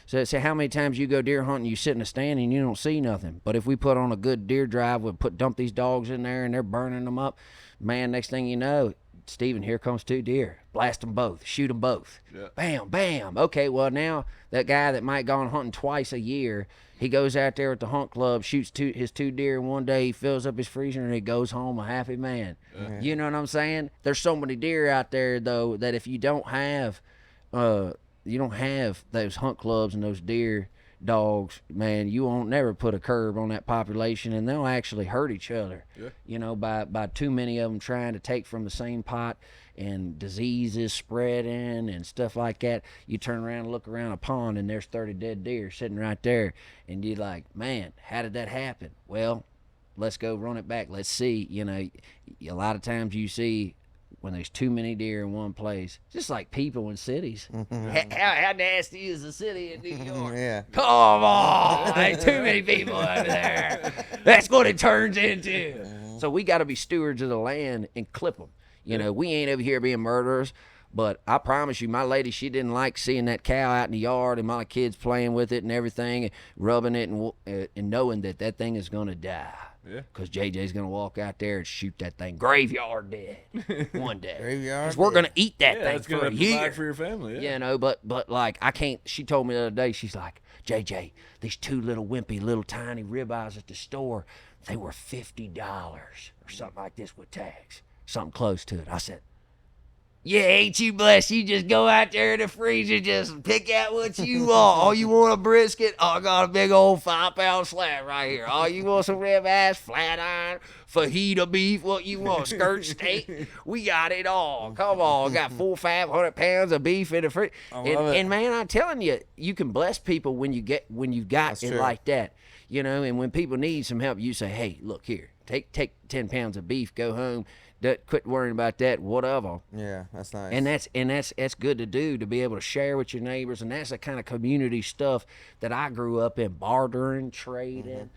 Speaker 3: So say how many times you go deer hunting, you sit in a stand and you don't see nothing. But if we put on a good deer drive, we dump these dogs in there and they're burning them up, man, next thing you know, Stephen, here comes 2 deer. Blast them both. Shoot them both. Yeah. Bam, bam. Okay, well, now that guy that might go on hunting twice a year, he goes out there at the hunt club, shoots his 2 deer in one day, he fills up his freezer, and he goes home a happy man. Yeah. You know what I'm saying? There's so many deer out there, though, that if you don't have those hunt clubs and those deer dogs, man, you won't never put a curb on that population, and they'll actually hurt each other. Yeah. By too many of them trying to take from the same pot, and diseases spreading and stuff like that. You turn around and look around a pond and there's 30 dead deer sitting right there, and you're like, man, how did that happen? Well, let's go run it back. Let's see. You know, a lot of times you see when there's too many deer in one place, just like people in cities. How nasty is the city in New York?
Speaker 2: Yeah.
Speaker 3: Come on, ain't too many people over there. That's what it turns into. So we got to be stewards of the land and clip them. You know, we ain't over here being murderers, but I promise you, my lady, she didn't like seeing that cow out in the yard and my kids playing with it and everything, and rubbing it and knowing that that thing is gonna die.
Speaker 1: Yeah.
Speaker 3: Because JJ's going to walk out there and shoot that thing graveyard dead one day.
Speaker 2: Graveyard
Speaker 3: Because we're going to eat that thing
Speaker 1: that's
Speaker 3: for
Speaker 1: gonna
Speaker 3: a year.
Speaker 1: provide for your family. Yeah.
Speaker 3: You know, but like, I can't. She told me the other day, she's like, JJ, these two little wimpy, little tiny ribeyes at the store, they were $50 or something like this with tax. Something close to it. I said, yeah, ain't you blessed? You just go out there in the freezer, just pick out what you want. Oh, you want a brisket? Oh, I got a big old 5-pound slab right here. Oh, you want some ribeyes, flat iron, fajita beef, what you want, skirt steak? We got it all. Come on, got 400-500 pounds of beef in the freezer. And man, I'm telling you, you can bless people when you got
Speaker 2: That's
Speaker 3: it
Speaker 2: true.
Speaker 3: like that. You know, and when people need some help, you say, hey, look here, take 10 pounds of beef, go home. Quit worrying about that, whatever.
Speaker 2: Yeah, that's nice.
Speaker 3: And that's good to do, to be able to share with your neighbors, and that's the kind of community stuff that I grew up in, bartering, trading.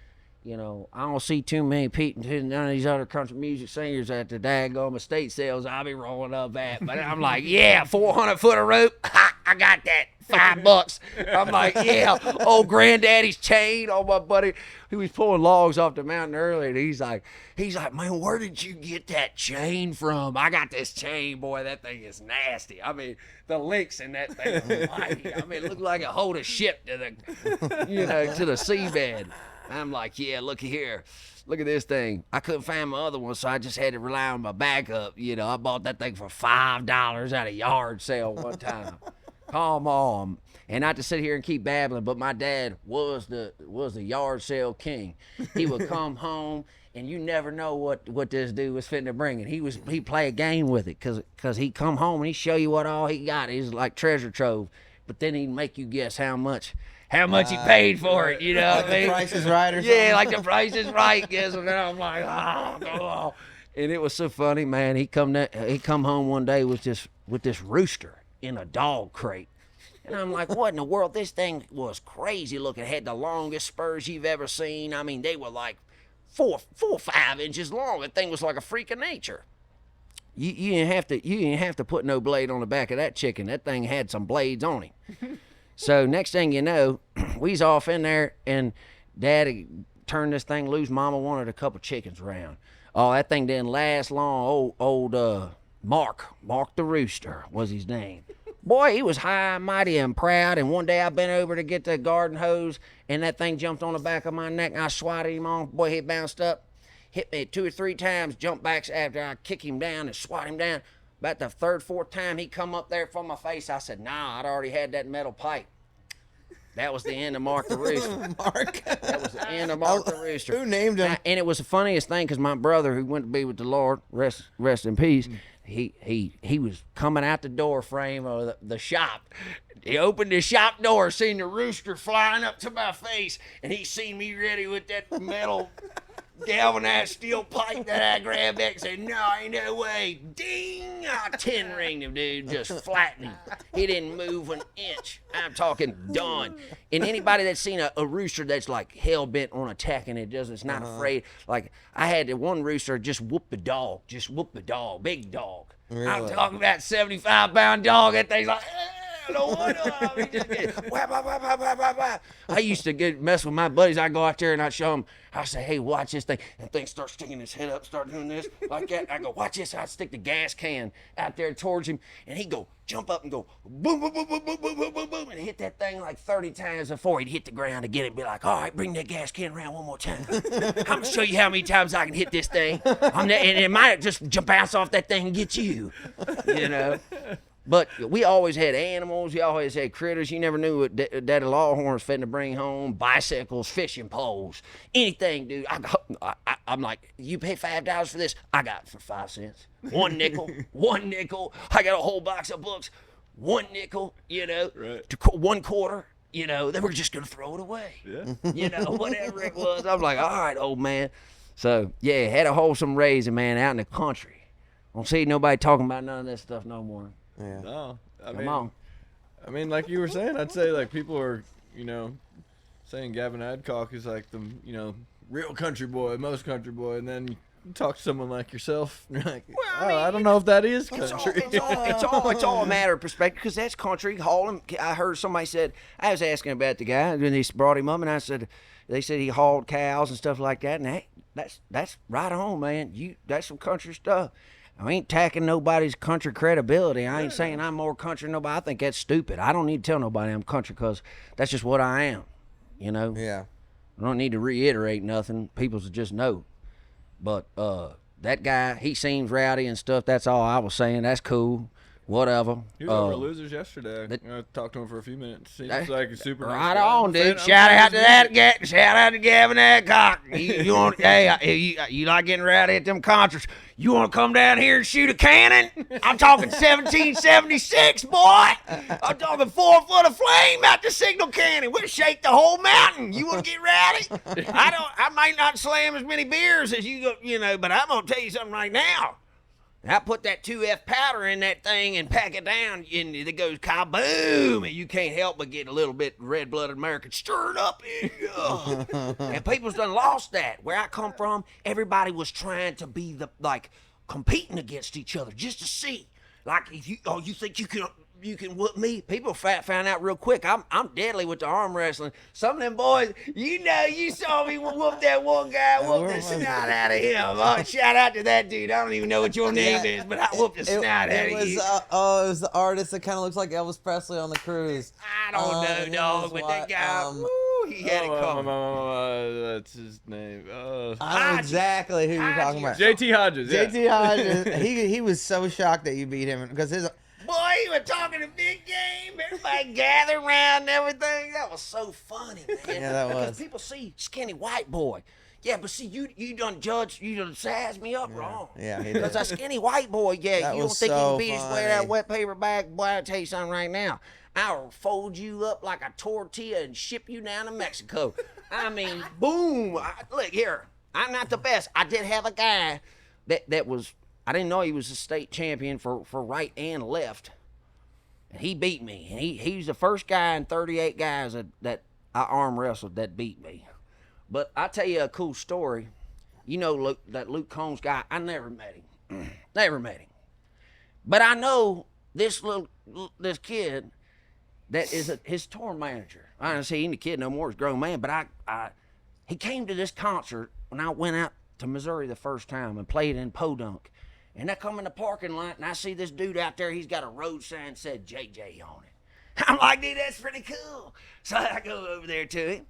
Speaker 3: You know, I don't see too many people, none of these other country music singers at the daggone estate sales I'll be rolling up at. But I'm like, yeah, 400 foot of rope, ha, I got that, $5. I'm like, yeah, old granddaddy's chain. Oh, my buddy, he was pulling logs off the mountain earlier, and he's like, man, where did you get that chain from? I got this chain, boy, that thing is nasty. I mean, the links in that thing are mighty. I mean, it looked like it hold a ship to the, you know, to the seabed. I'm like, yeah, look here. Look at this thing. I couldn't find my other one, so I just had to rely on my backup. You know, I bought that thing for $5 at a yard sale one time. Come on. And not to sit here and keep babbling, but my dad was the yard sale king. He would come home, and you never know what this dude was fitting to bring. And he'd play a game with it, because he'd come home and he'd show you what all he got. He's like treasure trove. But then he'd make you guess how much he paid for it, you know
Speaker 2: like
Speaker 3: what I mean?
Speaker 2: The Price is Right or something?
Speaker 3: Yeah, like The Price is Right. Guess what? And I'm like, oh, go on. And it was so funny, man. He come home one day with this rooster in a dog crate. And I'm like, what in the world? This thing was crazy looking. It had the longest spurs you've ever seen. I mean, they were like 4 or 5 inches long. That thing was like a freak of nature. You didn't have to put no blade on the back of that chicken. That thing had some blades on him. So next thing you know, we's off in there, and Daddy turned this thing loose. Mama wanted a couple chickens around. Oh, that thing didn't last long. Old Mark the rooster was his name. Boy, he was high, mighty, and proud. And one day I bent over to get the garden hose, and that thing jumped on the back of my neck, and I swatted him off. Boy, he bounced up, hit me 2 or 3 times, jumped back after I kicked him down and swat him down. About the 3rd, 4th time he come up there from my face, I said, nah, I'd already had that metal pipe. That was the end of Mark the Rooster.
Speaker 2: Mark.
Speaker 3: That was the end of Mark the Rooster.
Speaker 2: Who named him?
Speaker 3: And it was the funniest thing, because my brother, who went to be with the Lord, rest in peace, he was coming out the door frame of the shop. He opened the shop door, seen the rooster flying up to my face, and he seen me ready with that metal galvanized steel pipe that I grabbed that and said, no, ain't no way. Ding! I 10-ringed him, dude, just flattened him. He didn't move an inch. I'm talking done. And anybody that's seen a rooster that's like hell-bent on attacking it's not afraid. Like, I had one rooster just whoop the dog, big dog.
Speaker 2: Really?
Speaker 3: I'm talking about 75-pound dog. That thing's like, I used to mess with my buddies. I'd go out there and I'd show them. I'd say, hey, watch this thing. And the thing starts sticking his head up, start doing this like that. I go, watch this. I'd stick the gas can out there towards him, and he'd go, jump up and go, boom, boom, boom, boom, boom, boom, boom, boom, boom, and hit that thing like 30 times before he'd hit the ground again and be like, all right, bring that gas can around one more time. I'm going to show you how many times I can hit this thing. And it might just bounce off that thing and get you, you know. But we always had animals. We always had critters. You never knew what Daddy Lawhorn was fitting to bring home. Bicycles, fishing poles, anything, dude. I'm like, you pay $5 for this? I got it for 5 cents. 1 nickel, 1 nickel. I got a whole box of books. 1 nickel, you know,
Speaker 1: right.
Speaker 3: To 1/4. You know, they were just going to throw it away.
Speaker 1: Yeah.
Speaker 3: You know, whatever it was. I'm like, all right, old man. So, yeah, had a wholesome raising, man, out in the country. Don't see nobody talking about none of that stuff no more.
Speaker 2: Yeah.
Speaker 1: No,
Speaker 3: Come on.
Speaker 1: I mean, like you were saying, I'd say like people are, saying Gavin Adcock is like the, real country boy, most country boy, and then you talk to someone like yourself, and you're like, I don't know if that is country.
Speaker 3: It's all a matter of perspective, because that's country. I heard somebody said, I was asking about the guy, and they brought him up, and they said he hauled cows and stuff like that, and that's right on, man. That's some country stuff. I ain't tacking nobody's country credibility. I ain't saying I'm more country than nobody. I think that's stupid. I don't need to tell nobody I'm country, because that's just what I am,
Speaker 2: Yeah.
Speaker 3: I don't need to reiterate nothing. People should just know. But that guy, he seems rowdy and stuff. That's all I was saying. That's cool. Whatever.
Speaker 1: He was over Losers yesterday. I talked to him for a few minutes. Seems like a super nice
Speaker 3: right
Speaker 1: guy.
Speaker 3: on, dude. Shout out to Gavin Adcock. You want? Hey, you like getting rowdy at them concerts? You want to come down here and shoot a cannon? I'm talking 1776, boy. I'm talking 4 foot of flame out the signal cannon. We'll shake the whole mountain. You want to get rowdy? I might not slam as many beers as you but I'm gonna tell you something right now. I put that 2F powder in that thing and pack it down, and it goes kaboom, and you can't help but get a little bit red-blooded American stirred up in you. And people's done lost that. Where I come from, everybody was trying to be competing against each other just to see. Like, if you think you can whoop me? People found out real quick. I'm deadly with the arm wrestling. Some of them boys, you saw me whoop that one guy, whoop the snot out of him. Oh, shout out to that dude. I don't even know what your name is, but I whooped the snot out of you.
Speaker 2: It was the artist that kind of looks like Elvis Presley on the cruise.
Speaker 3: I don't know, dog, but that guy, he had it coming.
Speaker 1: That's his name.
Speaker 2: I know exactly who you're talking about.
Speaker 1: JT Hodges.
Speaker 2: JT Hodges. He was so shocked that you beat him because his.
Speaker 3: Boy, you were talking a big game. Everybody gathered around and everything. That was so funny, man.
Speaker 2: Yeah, that was.
Speaker 3: Because people see skinny white boy. Yeah, but see, you done sized me up wrong.
Speaker 2: Yeah, he did.
Speaker 3: Because that skinny white boy,
Speaker 2: That
Speaker 3: you don't
Speaker 2: was
Speaker 3: think he
Speaker 2: so
Speaker 3: can beat his way
Speaker 2: funny.
Speaker 3: out of wet paper bag? Boy, I'll tell you something right now. I'll fold you up like a tortilla and ship you down to Mexico. I mean, boom. Look, here, I'm not the best. I did have a guy that was, I didn't know he was a state champion for right and left. And he beat me. And he's the first guy in 38 guys that I arm wrestled that beat me. But I'll tell you a cool story. You know that Luke Combs guy, I never met him. Never met him. But I know this kid that is his tour manager. I don't see he ain't a kid no more, he's a grown man. But he came to this concert when I went out to Missouri the first time and played in Podunk. And I come in the parking lot, and I see this dude out there. He's got a road sign that said JJ on it. I'm like, dude, that's pretty cool. So I go over there to him,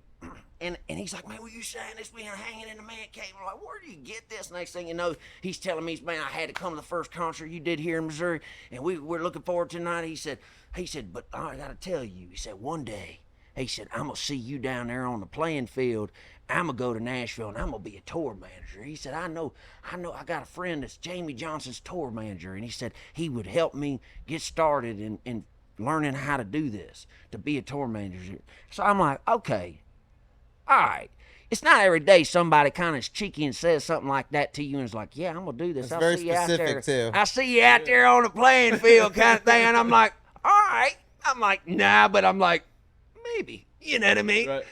Speaker 3: and he's like, man, were you saying this being hanging in the man cave? I'm like, where do you get this? Next thing you know, he's telling me, man, I had to come to the first concert you did here in Missouri, and we're looking forward to tonight. He said, but I got to tell you, he said, one day, he said, I'm going to see you down there on the playing field. I'm going to go to Nashville, and I'm going to be a tour manager. He said, I know, I got a friend that's Jamie Johnson's tour manager, and he said he would help me get started in learning how to do this, to be a tour manager. So I'm like, okay, all right. It's not every day somebody kind of is cheeky and says something like that to you and is like, yeah, I'm going to do this.
Speaker 2: It's very specific, too.
Speaker 3: I see you out there on the playing field kind of thing, and I'm like, all right. I'm like, nah, but I'm like, maybe. You know what I mean? Right.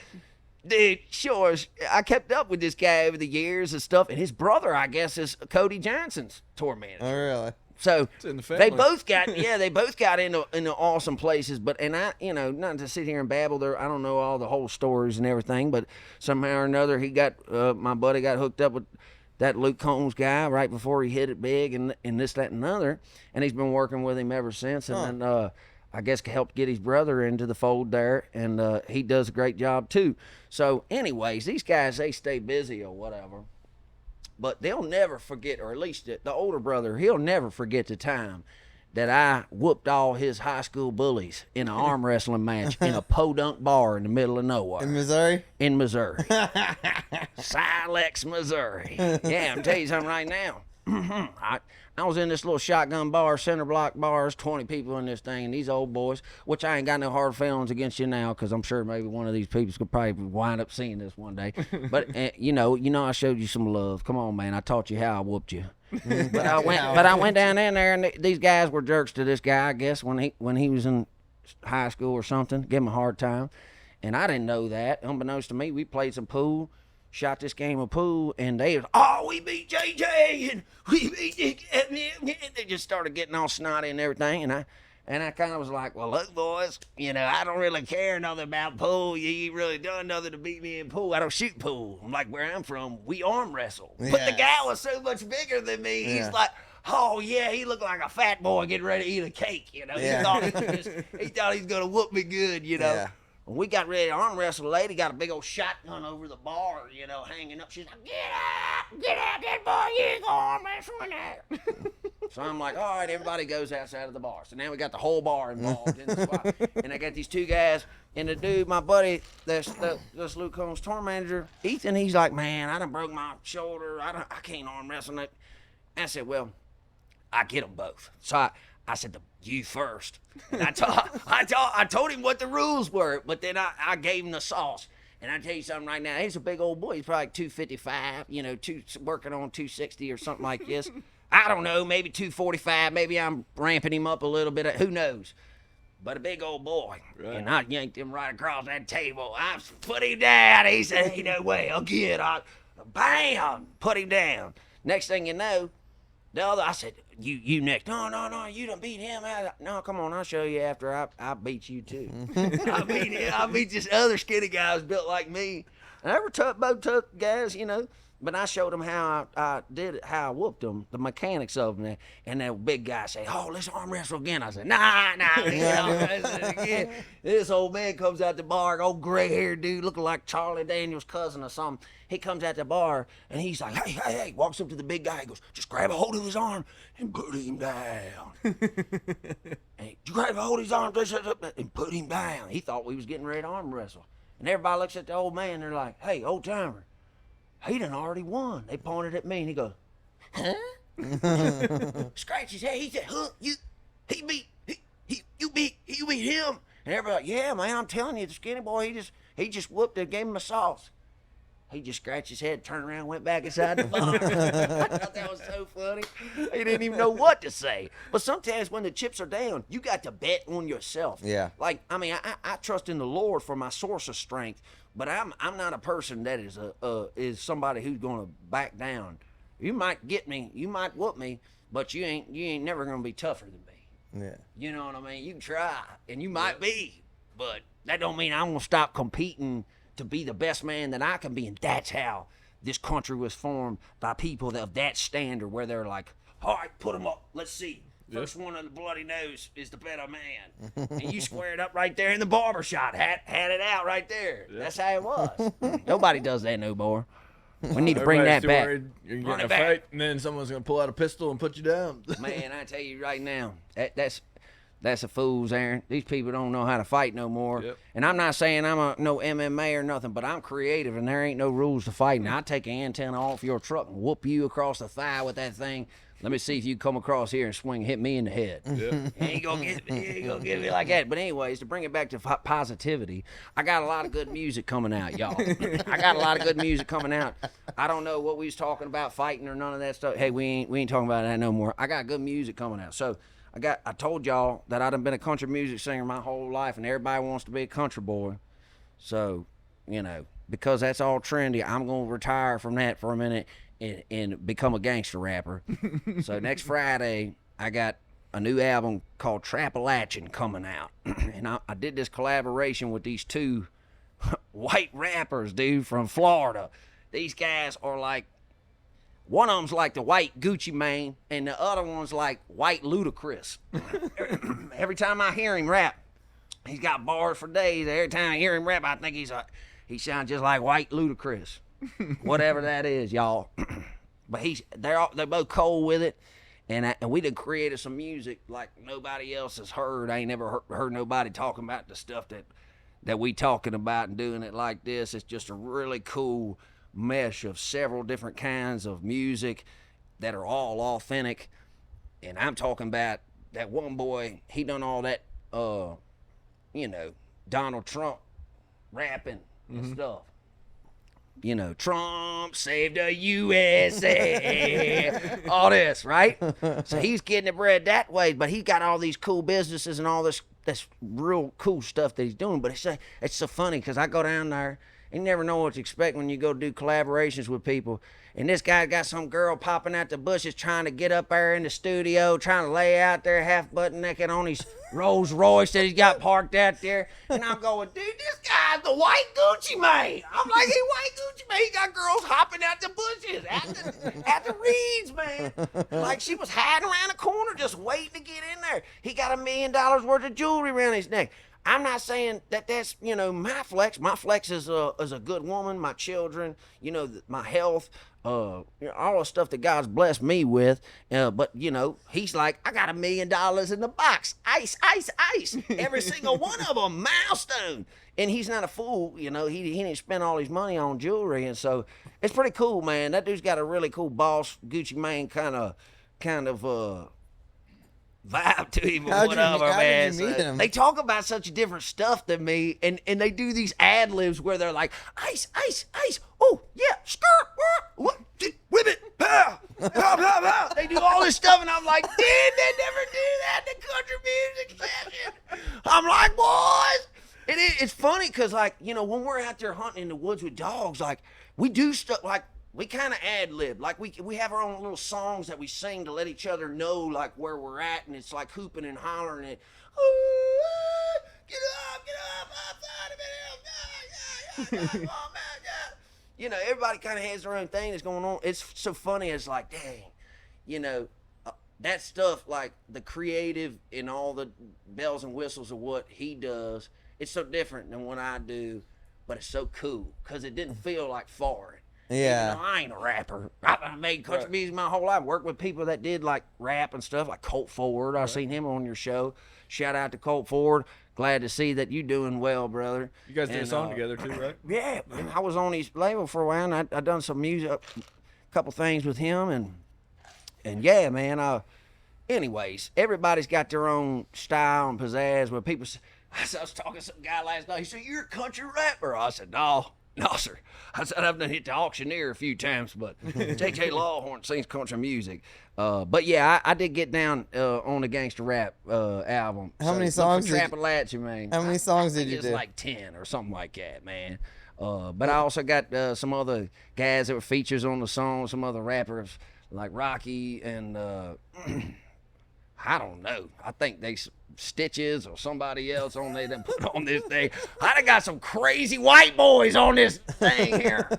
Speaker 3: Dude, sure. I kept up with this guy over the years and stuff, and his brother, I guess, is Cody Johnson's tour manager.
Speaker 2: Oh, really?
Speaker 3: So
Speaker 1: it's in the family.
Speaker 3: they both got into awesome places. But I, not to sit here and babble there, I don't know all the whole stories and everything, but somehow or another, my buddy got hooked up with that Luke Combs guy right before he hit it big, and this, that, and another, and he's been working with him ever since, and then. I guess helped get his brother into the fold there, and he does a great job too. So anyways, these guys, they stay busy or whatever, but they'll never forget, or at least the older brother, he'll never forget the time that I whooped all his high school bullies in an arm wrestling match in a podunk bar in the middle of nowhere.
Speaker 2: In Missouri?
Speaker 3: In Missouri. Silex, Missouri. Yeah, I'm telling you something right now. I was in this little shotgun bar, center block bars, 20 people in this thing, and these old boys, which I ain't got no hard feelings against you now, because I'm sure maybe one of these people could probably wind up seeing this one day. But you know, I showed you some love. Come on, man, I taught you how I whooped you. But I went down in there, and these guys were jerks to this guy, I guess, when he was in high school or something. Give him a hard time, and I didn't know that. Unbeknownst to me, we played some pool. Shot this game of pool, and they was, we beat JJ, and we beat they just started getting all snotty and everything, and I kind of was like, well, look, boys, you know, I don't really care nothing about pool. You ain't really done nothing to beat me in pool. I don't shoot pool. I'm like, where I'm from, we arm wrestle. Yes. But the guy was so much bigger than me. Yeah. He's like, oh, yeah, he looked like a fat boy getting ready to eat a cake, you know. Yeah. He thought he was going to whoop me good, you know. Yeah. When we got ready to arm wrestle, the lady got a big old shotgun over the bar, you know, hanging up. She's like, get out there, boy, you ain't gonna arm wrestle in there. So I'm like, all right, everybody goes outside of the bar. So now we got the whole bar involved in the spot. And I got these two guys, and the dude, my buddy, this Luke Combs tour manager, Ethan, he's like, man, I done broke my shoulder. I can't arm wrestle. And I said, well, I get them both. So I said, you first. And I told him what the rules were, but then I gave him the sauce. And I tell you something right now, he's a big old boy. He's probably like 255, you know, working on 260 or something like this. I don't know, maybe 245. Maybe I'm ramping him up a little bit. Who knows? But a big old boy. Right. And I yanked him right across that table. I put him down. He said, ain't no way. Again, bam, put him down. Next thing you know, the other, I said, you next. No, you done beat him. No, come on, I'll show you after I beat you too. I beat this other skinny guy who's built like me. And they were both tough guys, you know. But I showed them how I did it, how I whooped them, the mechanics of them. And that big guy said, let's arm wrestle again. I said, nah. Again. This old man comes out the bar, old gray-haired dude looking like Charlie Daniels' cousin or something. He comes out the bar, and he's like, hey, walks up to the big guy. He goes, just grab a hold of his arm and put him down. And you grab a hold of his arm and put him down. He thought we was getting ready to arm wrestle. And everybody looks at the old man, they're like, hey, old timer. He done already won. They pointed at me, and he goes, huh? Scratch his head. He said, huh? You beat him? And everybody, yeah, man, I'm telling you, the skinny boy, he just whooped and gave him a sauce. He just scratched his head, turned around, went back inside the bar. I thought that was so funny. He didn't even know what to say. But sometimes when the chips are down, you got to bet on yourself. Yeah. Like, I mean, I trust in the Lord for my source of strength, but I'm not a person that is somebody who's going to back down. You might get me, you might whoop me, but you ain't never going to be tougher than me. Yeah. You know what I mean? You can try, and you might be, but that don't mean I'm going to stop competing to be the best man that I can be. And that's how this country was formed, by people of that standard, where they're like, all right, put them up. Let's see. First one on the bloody nose is the better man. And you squared up right there in the barber shop. Had it out right there. Yep. That's how it was. Nobody does that no more. We need to bring that back.
Speaker 1: You're getting a fight, and then someone's going to pull out a pistol and put you down.
Speaker 3: Man, I tell you right now, that's a fool's errand. These people don't know how to fight no more. Yep. And I'm not saying I'm no MMA or nothing, but I'm creative, and there ain't no rules to fighting. I'll take an antenna off your truck and whoop you across the thigh with that thing. Let me see if you come across here and swing, hit me in the head. Yeah. He ain't gonna get me like that. But anyways, to bring it back to positivity, I got a lot of good music coming out, y'all. I got a lot of good music coming out. I don't know what we was talking about, fighting or none of that stuff. Hey, we ain't talking about that no more. I got good music coming out. So I told y'all that I done been a country music singer my whole life, and everybody wants to be a country boy. So, you know, because that's all trendy, I'm gonna retire from that for a minute and become a gangster rapper. So next Friday, I got a new album called Trapallachia coming out. And I did this collaboration with these two white rappers, dude, from Florida. These guys are like, one of them's like the white Gucci Mane, and the other one's like white Ludacris. Every time I hear him rap, he's got bars for days. Every time I hear him rap, I think he sounds just like white Ludacris. Whatever that is, y'all. But they're both cold with it, and we done created some music like nobody else has heard. I ain't never heard nobody talking about the stuff that we talking about and doing it like this. It's just a really cool mesh of several different kinds of music that are all authentic. And I'm talking about that one boy, he done all that, Donald Trump rapping and stuff. Trump saved the USA. All this, right? So he's getting it bread that way, but he's got all these cool businesses and all this real cool stuff that he's doing. But it's so funny because I go down there and you never know what to expect when you go do collaborations with people. And this guy got some girl popping out the bushes trying to get up there in the studio, trying to lay out there half butt naked on his Rolls Royce that he's got parked out there. And I'm going, dude, this guy's the white Gucci Mane. I'm like, he white Gucci Mane. He got girls hopping out the bushes at the reeds, man. Like she was hiding around the corner just waiting to get in there. He got $1 million worth of jewelry around his neck. I'm not saying that's, my flex. My flex is a good woman, my children, my health, all the stuff that God's blessed me with. But, he's like, I got $1 million in the box. Ice, ice, ice. Every single one of them, milestone. And he's not a fool, he didn't spend all his money on jewelry. And so it's pretty cool, man. That dude's got a really cool boss, Gucci Mane kind of vibe to him or whatever, man.
Speaker 2: Did you meet him?
Speaker 3: They talk about such different stuff than me, and they do these ad libs where they're like, ice, ice, ice. Oh yeah, skirt, what, whip it, pow, pow, pow, pow. They do all this stuff, and I'm like, dude, they never do that in the country music session. I'm like, boys. It's funny because, like, when we're out there hunting in the woods with dogs, like, we do stuff like. We kind of ad-lib. Like, we have our own little songs that we sing to let each other know, like, where we're at, and it's like hooping and hollering and, get up, outside of it, yeah. Everybody kind of has their own thing that's going on. It's so funny. It's like, dang, that stuff, like, the creative and all the bells and whistles of what he does, it's so different than what I do, but it's so cool because it didn't feel like foreign.
Speaker 2: Yeah.
Speaker 3: I ain't a rapper. I made country music my whole life. Worked with people that did like rap and stuff, like Colt Ford. I seen him on your show. Shout out to Colt Ford. Glad to see that you doing well, brother.
Speaker 1: You guys did a song together too, right?
Speaker 3: Yeah, I was on his label for a while, and I done some music, a couple things with him, and yeah, man. Anyways, everybody's got their own style and pizzazz. Where people, I was talking to some guy last night. He said, "You're a country rapper." I said, "No, sir." I said, "I've done hit the auctioneer a few times, but JJ Lawhorn sings country music." But yeah, I did get down on the gangster rap album.
Speaker 2: How many songs?
Speaker 3: Trapallachia, man.
Speaker 2: How many songs did you do?
Speaker 3: It's like 10 or something like that, man. But I also got some other guys that were features on the song, some other rappers like Rocky and I don't know. I think they Stitches or somebody else on there that put on this thing. I done got some crazy white boys on this thing here.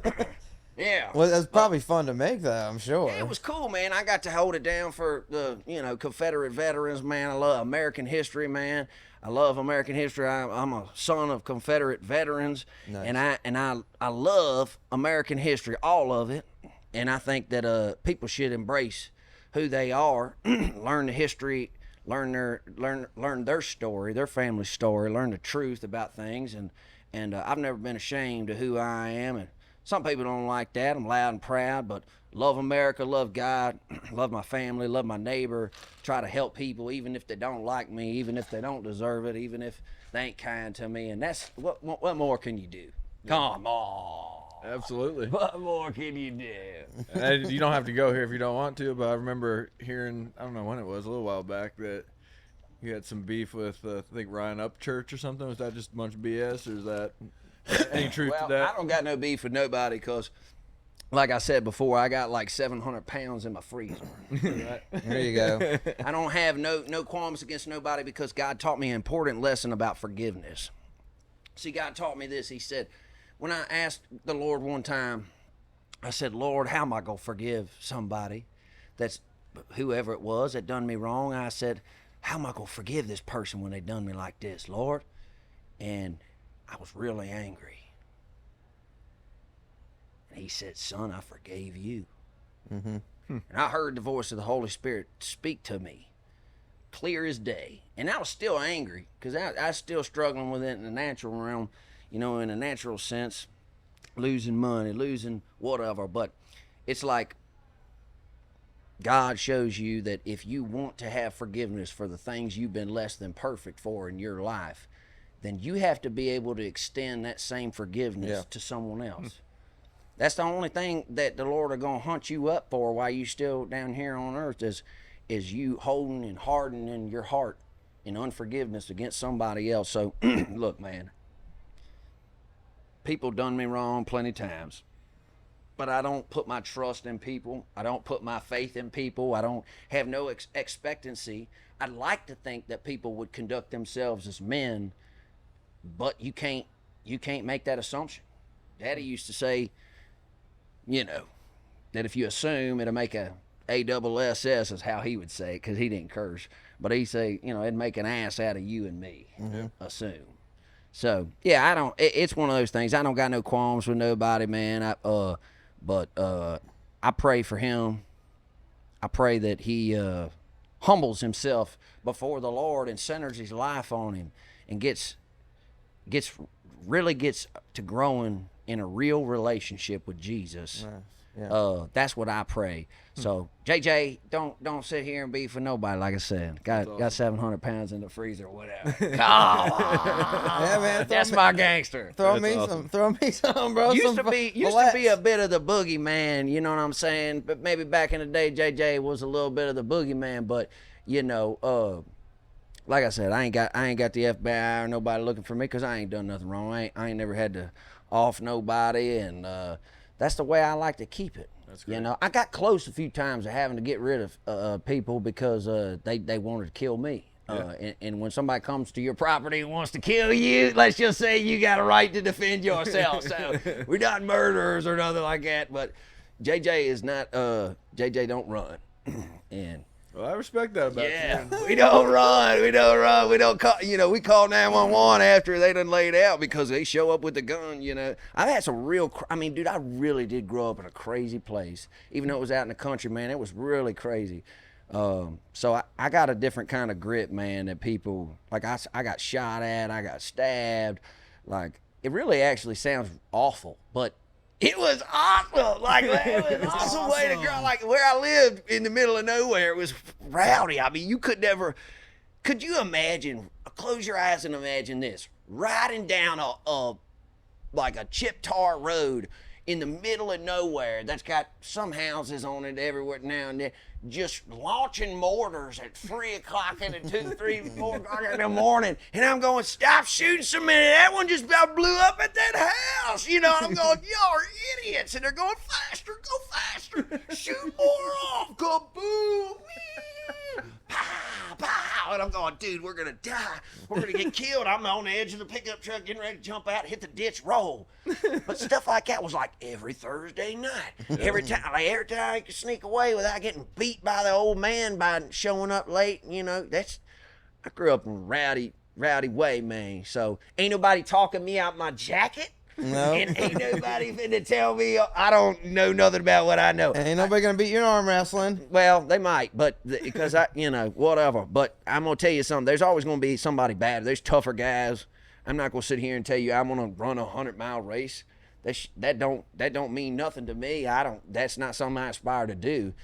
Speaker 3: Yeah.
Speaker 2: Well, that's probably fun to make, though, I'm sure.
Speaker 3: Yeah, it was cool, man. I got to hold it down for the, Confederate veterans, man. I love American history, man. I love American history. I'm a son of Confederate veterans, nice. and I love American history, all of it. And I think that people should embrace who they are, learn the history, learn their story, their family story, learn the truth about things. And I've never been ashamed of who I am. And some people don't like that. I'm loud and proud, but love America, love God, love my family, love my neighbor, try to help people even if they don't like me, even if they don't deserve it, even if they ain't kind to me. And that's what more can you do? Come on.
Speaker 1: Absolutely.
Speaker 3: What more can you do?
Speaker 1: You don't have to go here if you don't want to, but I remember hearing, I don't know when it was, a little while back, that you had some beef with, I think, Ryan Upchurch or something. Was that just a bunch of BS, or is that any truth to that?
Speaker 3: I don't got no beef with nobody because, like I said before, I got like 700 pounds in my freezer.
Speaker 2: There you go.
Speaker 3: I don't have no qualms against nobody because God taught me an important lesson about forgiveness. See, God taught me this. He said, when I asked the Lord one time, I said, "Lord, how am I going to forgive somebody that's whoever it was that done me wrong?" I said, "How am I going to forgive this person when they done me like this, Lord?" And I was really angry. And he said, "Son, I forgave you."
Speaker 2: Mm-hmm.
Speaker 3: And I heard the voice of the Holy Spirit speak to me, clear as day. And I was still angry because I was still struggling with it in the natural realm, in a natural sense, losing money, losing whatever. But it's like God shows you that if you want to have forgiveness for the things you've been less than perfect for in your life, then you have to be able to extend that same forgiveness to someone else. That's the only thing that the Lord are going to hunt you up for while you still down here on earth is you holding and hardening your heart in unforgiveness against somebody else. So, look, man, people done me wrong plenty times. But I don't put my trust in people. I don't put my faith in people. I don't have no expectancy. I'd like to think that people would conduct themselves as men, but you can't make that assumption. Daddy used to say, that if you assume, it'll make a ASSS is how he would say it, because he didn't curse. But he'd say, it'd make an ass out of you and me. Assume. So, yeah, it's one of those things. I don't got no qualms with nobody, man. But I pray for him. I pray that he humbles himself before the Lord and centers his life on him and gets to growing in a real relationship with Jesus. Yeah. That's what I pray. So JJ, don't sit here and beef with nobody. Like I said, got 700 pounds in the freezer or whatever. Come on. Yeah, man, that's my gangster.
Speaker 2: Throw me some, bro.
Speaker 3: Used to be a bit of the boogeyman. You know what I'm saying? But maybe back in the day, JJ was a little bit of the boogeyman. But like I said, I ain't got the FBI or nobody looking for me because I ain't done nothing wrong. I ain't never had to off nobody, and that's the way I like to keep it. That's great. I got close a few times to having to get rid of people because they wanted to kill me. Yeah. And when somebody comes to your property and wants to kill you, let's just say you got a right to defend yourself. So we're not murderers or nothing like that. But JJ is not. JJ don't run, and.
Speaker 1: Well, I respect that about you.
Speaker 3: Yeah, we don't run. We don't call. We call 911 after they done laid out because they show up with the gun. I've had some real. Dude, I really did grow up in a crazy place. Even though it was out in the country, man, it was really crazy. So I got a different kind of grit, man. That people like. I got shot at. I got stabbed. Like it really actually sounds awful, but. It was awesome. Like, it was an awesome way to grow. Like, where I lived in the middle of nowhere, it was rowdy. You could you imagine, close your eyes and imagine this, riding down a chip tar road in the middle of nowhere that's got some houses on it everywhere now and then, just launching mortars at 3 o'clock and at 2, 3, 4 o'clock in the morning. And I'm going, stop shooting so many. That one just about blew up at that house. I'm going, y'all are idiots. And they're going, faster, go faster. Shoot more off. Kaboom. Pow, pow. And I'm going, dude, we're going to die. We're going to get killed. I'm on the edge of the pickup truck getting ready to jump out, hit the ditch, roll. But stuff like that was like every Thursday night. Every time I could sneak away without getting beat by the old man by showing up late. I grew up in a rowdy way, man. So ain't nobody talking me out my jacket.
Speaker 2: No.
Speaker 3: And ain't nobody finna tell me I don't know nothing about what I know.
Speaker 2: Ain't nobody gonna beat you in arm wrestling.
Speaker 3: Well, they might, but because whatever. But I'm gonna tell you something. There's always gonna be somebody bad. There's tougher guys. I'm not gonna sit here and tell you I'm gonna run a 100-mile race. That don't mean nothing to me. That's not something I aspire to do.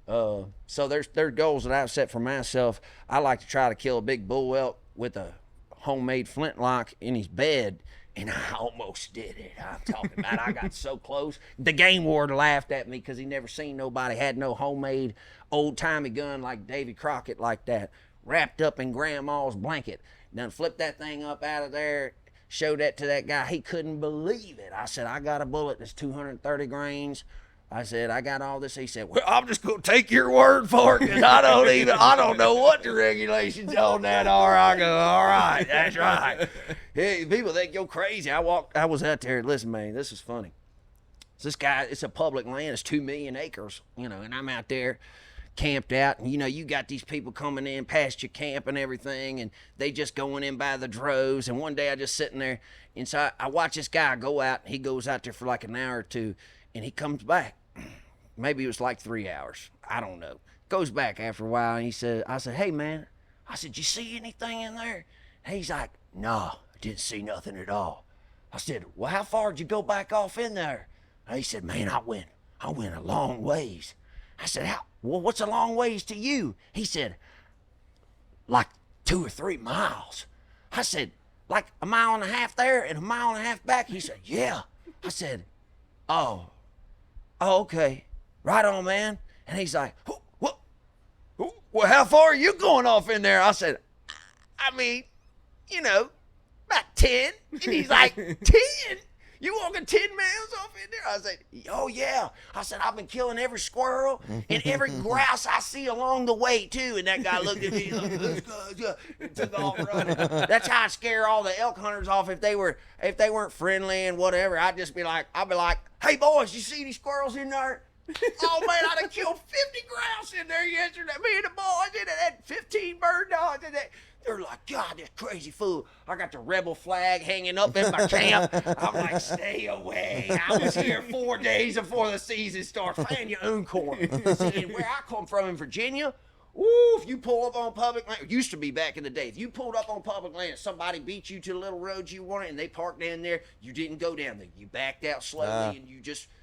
Speaker 3: So there's goals that I've set for myself. I like to try to kill a big bull elk with a homemade flintlock in his bed. And I almost did it. I'm talking about I got so close. The game ward laughed at me because he never seen nobody had no homemade old-timey gun like Davy Crockett like that, wrapped up in grandma's blanket. Done flipped that thing up out of there, showed that to that guy. He couldn't believe it. I said, I got a bullet that's 230 grains. I said, I got all this. He said, well, I'm just going to take your word for it because I don't know what the regulations on that are. I go, all right, that's right. Hey, people think you're crazy. I was out there. Listen, man, this is funny. So this guy, it's a public land. It's 2 million acres, and I'm out there camped out. And, you got these people coming in past your camp and everything, and they just going in by the droves. And one day I just sitting there, and so I watch this guy go out. He goes out there for like an hour or two. And he comes back. Maybe it was like 3 hours. I don't know. Goes back after a while, and I said, hey, man. I said, you see anything in there? And he's like, no, I didn't see nothing at all. I said, well, how far did you go back off in there? And he said, man, I went a long ways. I said, well, what's a long ways to you? He said, like 2 or 3 miles. I said, like a mile and a half there and a mile and a half back? He said, yeah. I said, oh, okay. Right on, man. And he's like, well, how far are you going off in there? I said, I mean, you know, about 10. And he's like, 10? You walking 10 miles off in there? I said, oh, yeah. I said, I've been killing every squirrel and every grouse I see along the way, too. And that guy looked at me like, let's go. And took off running. That's how I scare all the elk hunters off if they weren't friendly and whatever. I'd be like, hey, boys, you see these squirrels in there? Oh, man, I done killed 50 grouse in there yesterday. Me and the boys did it. Had 15 bird dogs in there. They're like, God, this crazy fool. I got the rebel flag hanging up in my camp. I'm like, stay away. I was here 4 days before the season starts. Fan your own corn. See, and where I come from in Virginia, ooh, if you pull up on public land, it used to be back in the day, if you pulled up on public land and somebody beat you to the little road you wanted and they parked down there, you didn't go down there. You backed out slowly and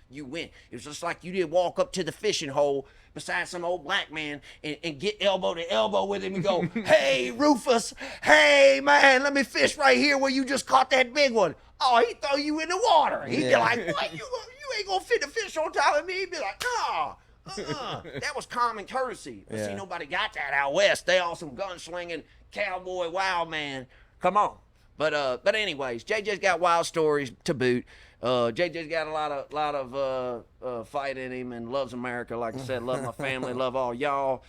Speaker 3: you went. It was just like you did walk up to the fishing hole beside some old black man and get elbow to elbow with him and go, hey, Rufus, hey, man, let me fish right here where you just caught that big one. Oh, he'd throw you in the water. He'd be like, what? You ain't gonna fit the fish on top of me? He'd be like, no. That was common courtesy. But see, nobody got that out west. They all some gunslinging cowboy wild man. Come on. But anyways, JJ's got wild stories to boot. JJ's got a lot of fight in him and loves America. Like I said, love my family, love all y'all.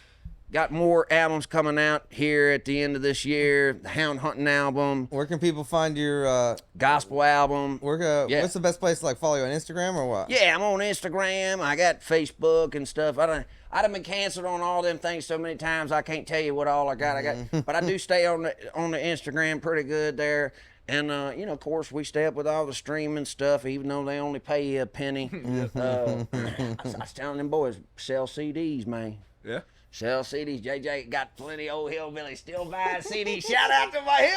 Speaker 3: Got more albums coming out here at the end of this year. The Hound Hunting album.
Speaker 2: Where can people find your
Speaker 3: gospel album?
Speaker 2: What's the best place to like follow you on Instagram or what?
Speaker 3: Yeah, I'm on Instagram. I got Facebook and stuff. I done been canceled on all them things so many times I can't tell you what all I got. But I do stay on the Instagram pretty good there. And, you know, of course, we stay up with all the streaming stuff, even though they only pay you a penny. I was telling them boys, sell CDs, man.
Speaker 1: Yeah.
Speaker 3: Sell CDs. JJ got plenty of old hillbillies still buying CDs. Shout out to my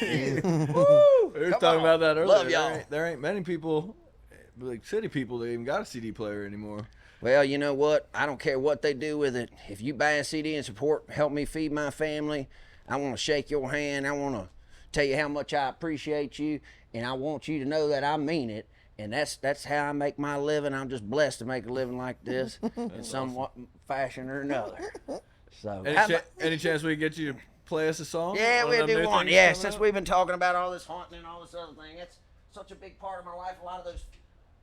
Speaker 3: hillbillies. Woo!
Speaker 1: We were talking about that earlier.
Speaker 3: Love y'all.
Speaker 1: There ain't many people, like city people, that even got a CD player anymore.
Speaker 3: Well, you know what? I don't care what they do with it. If you buy a CD and help me feed my family, I want to shake your hand. I want to tell you how much I appreciate you, and I want you to know that I mean it. And that's how I make my living. I'm just blessed to make a living like this in some fashion or another. So,
Speaker 1: any chance we can get you to play us a song?
Speaker 3: Yeah, we'll do one. Yeah, since we've been talking about all this hunting and all this other thing, that's such a big part of my life. A lot of those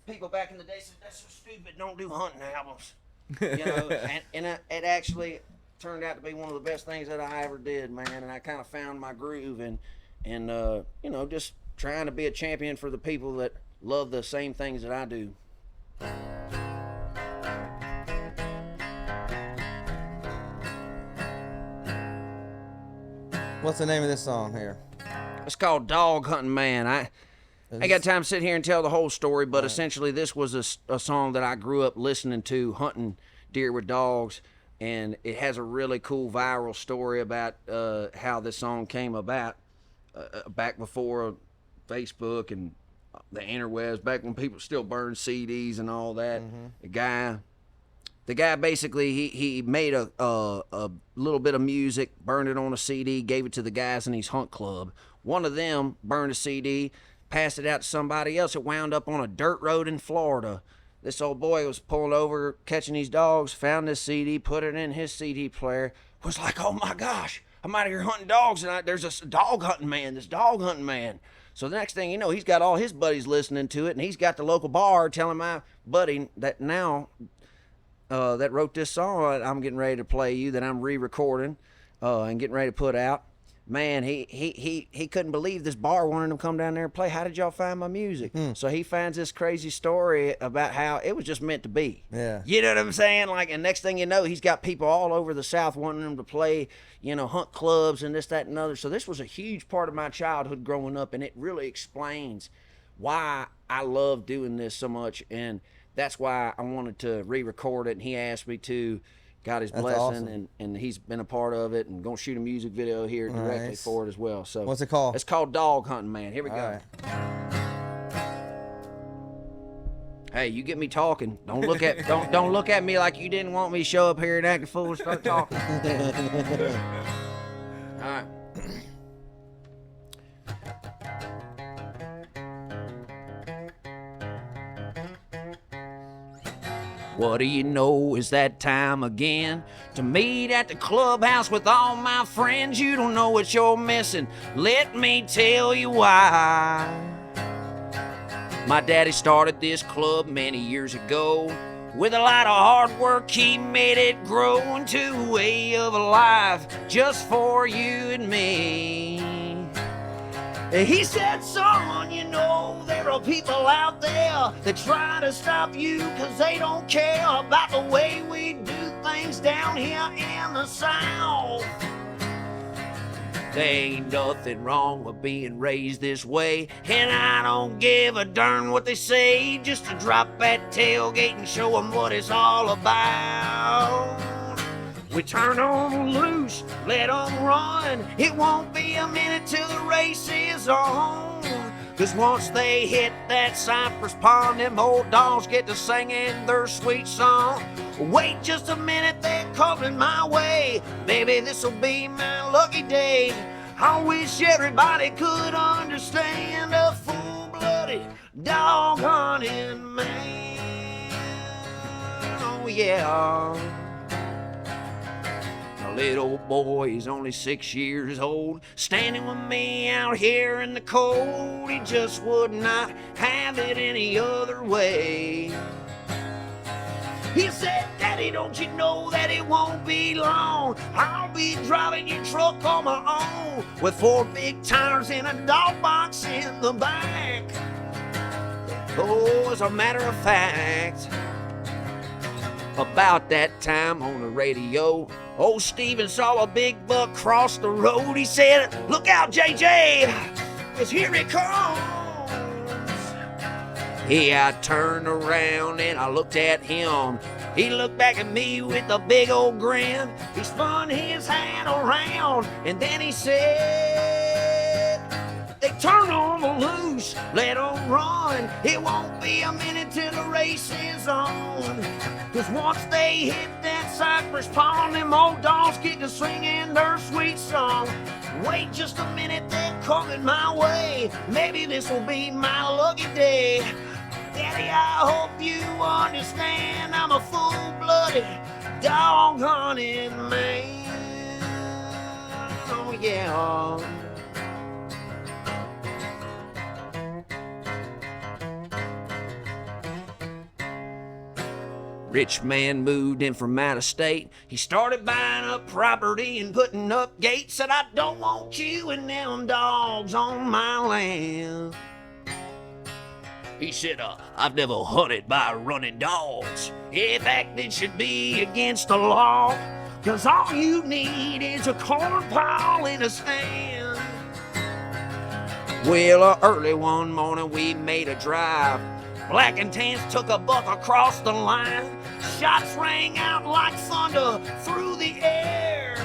Speaker 3: people back in the day said, that's so stupid, don't do hunting albums. You know, and it actually turned out to be one of the best things that I ever did, man. And I kind of found my groove and you know, just trying to be a champion for the people that love the same things that I do.
Speaker 2: What's the name of this song here?
Speaker 3: It's called Dog Hunting Man. I ain't got time to sit here and tell the whole story, but essentially this was a song that I grew up listening to, hunting deer with dogs, and it has a really cool viral story about how this song came about back before Facebook and the interwebs, back when people still burned CDs and all that. The guy basically he made a little bit of music, burned it on a CD, gave it to the guys in his hunt club. One of them burned a CD, passed it out to somebody else. It wound up on a dirt road in Florida. This old boy was pulling over, catching these dogs, found this CD, put it in his CD player, was like, oh my gosh, I'm out here hunting dogs, and there's this dog hunting man. So the next thing you know, he's got all his buddies listening to it, and he's got the local bar telling my buddy that now that wrote this song I'm getting ready to play you, that I'm re-recording and getting ready to put out. Man, he couldn't believe this bar wanted him to come down there and play. How did y'all find my music? So he finds this crazy story about how it was just meant to be.
Speaker 2: Yeah.
Speaker 3: You know what I'm saying? Like, and next thing you know, he's got people all over the South wanting him to play, you know, hunt clubs and this, that, and other. So this was a huge part of my childhood growing up, and it really explains why I love doing this so much. And that's why I wanted to re-record it, and he asked me to. Got his blessing,
Speaker 2: awesome.
Speaker 3: and he's been a part of it, and gonna shoot a music video here directly for it as well. So
Speaker 2: what's it called?
Speaker 3: It's called Dog Hunting Man. Here we go.
Speaker 2: Right.
Speaker 3: Hey, you get me talking. Don't look at me like you didn't want me to show up here and act a fool and start talking. All right. What do you know, it's that time again to meet at the clubhouse with all my friends. You don't know what you're missing, let me tell you why. My daddy started this club many years ago. With a lot of hard work, he made it grow into a way of life just for you and me. He said, son, you know, there are people out there that try to stop you because they don't care about the way we do things down here in the South. There ain't nothing wrong with being raised this way, and I don't give a darn what they say, just to drop that tailgate and show them what it's all about. We turn them loose, let them run. It won't be a minute till the race is on. Cause once they hit that cypress pond, them old dogs get to singing their sweet song. Wait just a minute, they're coming my way. Baby, this'll be my lucky day. I wish everybody could understand a full-blooded dog hunting man. Oh yeah. My little boy, he's only 6 years old, standing with me out here in the cold. He just would not have it any other way. He said, Daddy, don't you know that it won't be long? I'll be driving your truck on my own, with 4 big tires and a dog box in the back. Oh, as a matter of fact, about that time on the radio, old Steven saw a big buck cross the road. He said, look out, JJ, 'cause here he comes. Yeah, I turned around and I looked at him. He looked back at me with a big old grin. He spun his hand around and then he said, they turn them loose, let them run. It won't be a minute till the race is on. 'Cause once they hit that cypress pond, them old dogs get to singing their sweet song. Wait just a minute, they're coming my way. Maybe this will be my lucky day. Daddy, I hope you understand I'm a full-blooded dog hunting man. Oh yeah. Rich man moved in from out of state. He started buying up property and putting up gates. Said, I don't want you and them dogs on my land. He said, I've never hunted by running dogs. In fact, it should be against the law. 'Cause all you need is a corn pile and a stand. Well, early one morning we made a drive. Black and tans took a buck across the line. Shots rang out like thunder through the air.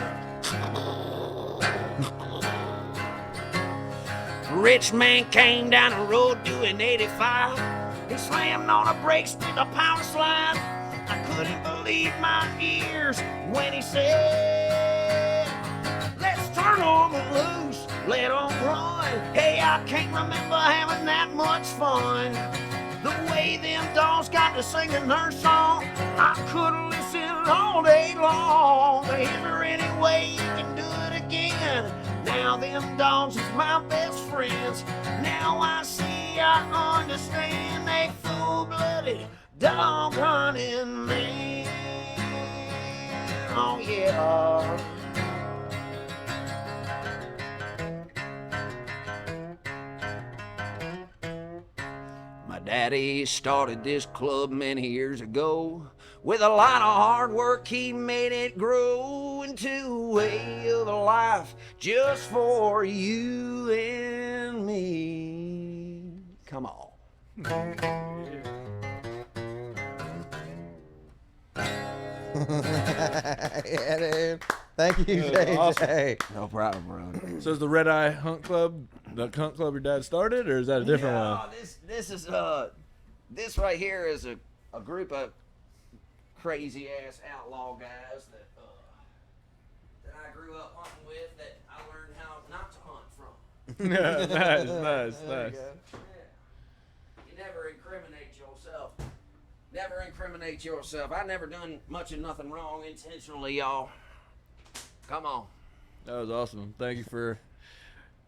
Speaker 3: Rich man came down the road doing 85. He slammed on the brakes with a power slide. I couldn't believe my ears when he said, let's turn them loose, let them run. Hey, I can't remember having that much fun. The way them dogs got to singing their song, I could listen all day long. Is there any way you can do it again? Now them dogs is my best friends. Now I see, I understand. They full-blooded dog hunting man. Oh yeah. My daddy started this club many years ago. With a lot of hard work, he made it grow into a way of life just for you and me. Come on.
Speaker 2: Yeah, dude. Thank you, JJ.
Speaker 1: Awesome.
Speaker 3: No problem, bro.
Speaker 1: So is the Red Eye Hunt Club the hunt club your dad started, or is that a different one?
Speaker 3: This is this right here is a group of crazy ass outlaw guys that I grew up hunting with, that I learned how not to hunt from.
Speaker 1: Nice.
Speaker 3: Yeah. You never incriminate yourself. Never incriminate yourself. I never done much of nothing wrong intentionally, y'all. Come on.
Speaker 1: That was awesome. Thank you for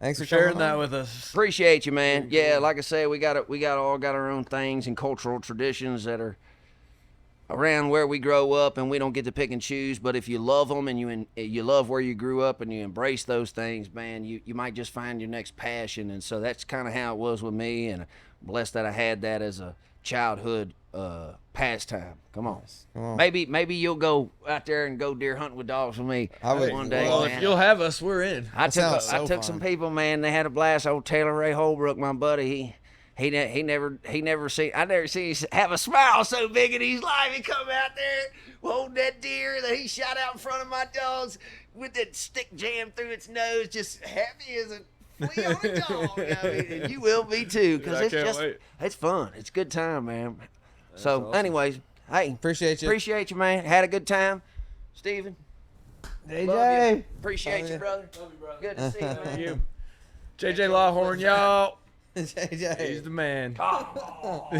Speaker 2: Thanks for
Speaker 1: sharing
Speaker 2: coming
Speaker 1: that
Speaker 2: on.
Speaker 1: with us.
Speaker 3: Appreciate you, man. Yeah, like I say, we all got our own things and cultural traditions that are around where we grow up, and we don't get to pick and choose. But if you love them and you love where you grew up and you embrace those things, man, you might just find your next passion. And so that's kind of how it was with me, and I'm blessed that I had that as a childhood pastime. Come on. Maybe you'll go out there and go deer hunting with dogs with me one day.
Speaker 1: Well,
Speaker 3: man.
Speaker 1: if you'll have us, we're in.
Speaker 3: I took
Speaker 2: fun.
Speaker 3: some people, man. They had a blast. Old Taylor Ray Holbrook, my buddy. He never seen him have a smile so big in his life. He come out there holding that deer that he shot out in front of my dogs with that stick jammed through its nose, just happy as a flea on a dog. I mean, and you will be too, because it's fun. It's a good time, man. So,
Speaker 1: awesome.
Speaker 3: anyways, hey,
Speaker 2: Appreciate you,
Speaker 3: man. Had a good time, Steven.
Speaker 2: JJ.
Speaker 3: Love you. Appreciate
Speaker 2: Love
Speaker 3: you,
Speaker 2: you.
Speaker 3: brother.
Speaker 1: Love you, brother.
Speaker 3: Good to see you, man.
Speaker 1: Thank you. JJ Lawhorn, y'all.
Speaker 2: JJ.
Speaker 1: He's the man.
Speaker 3: Oh.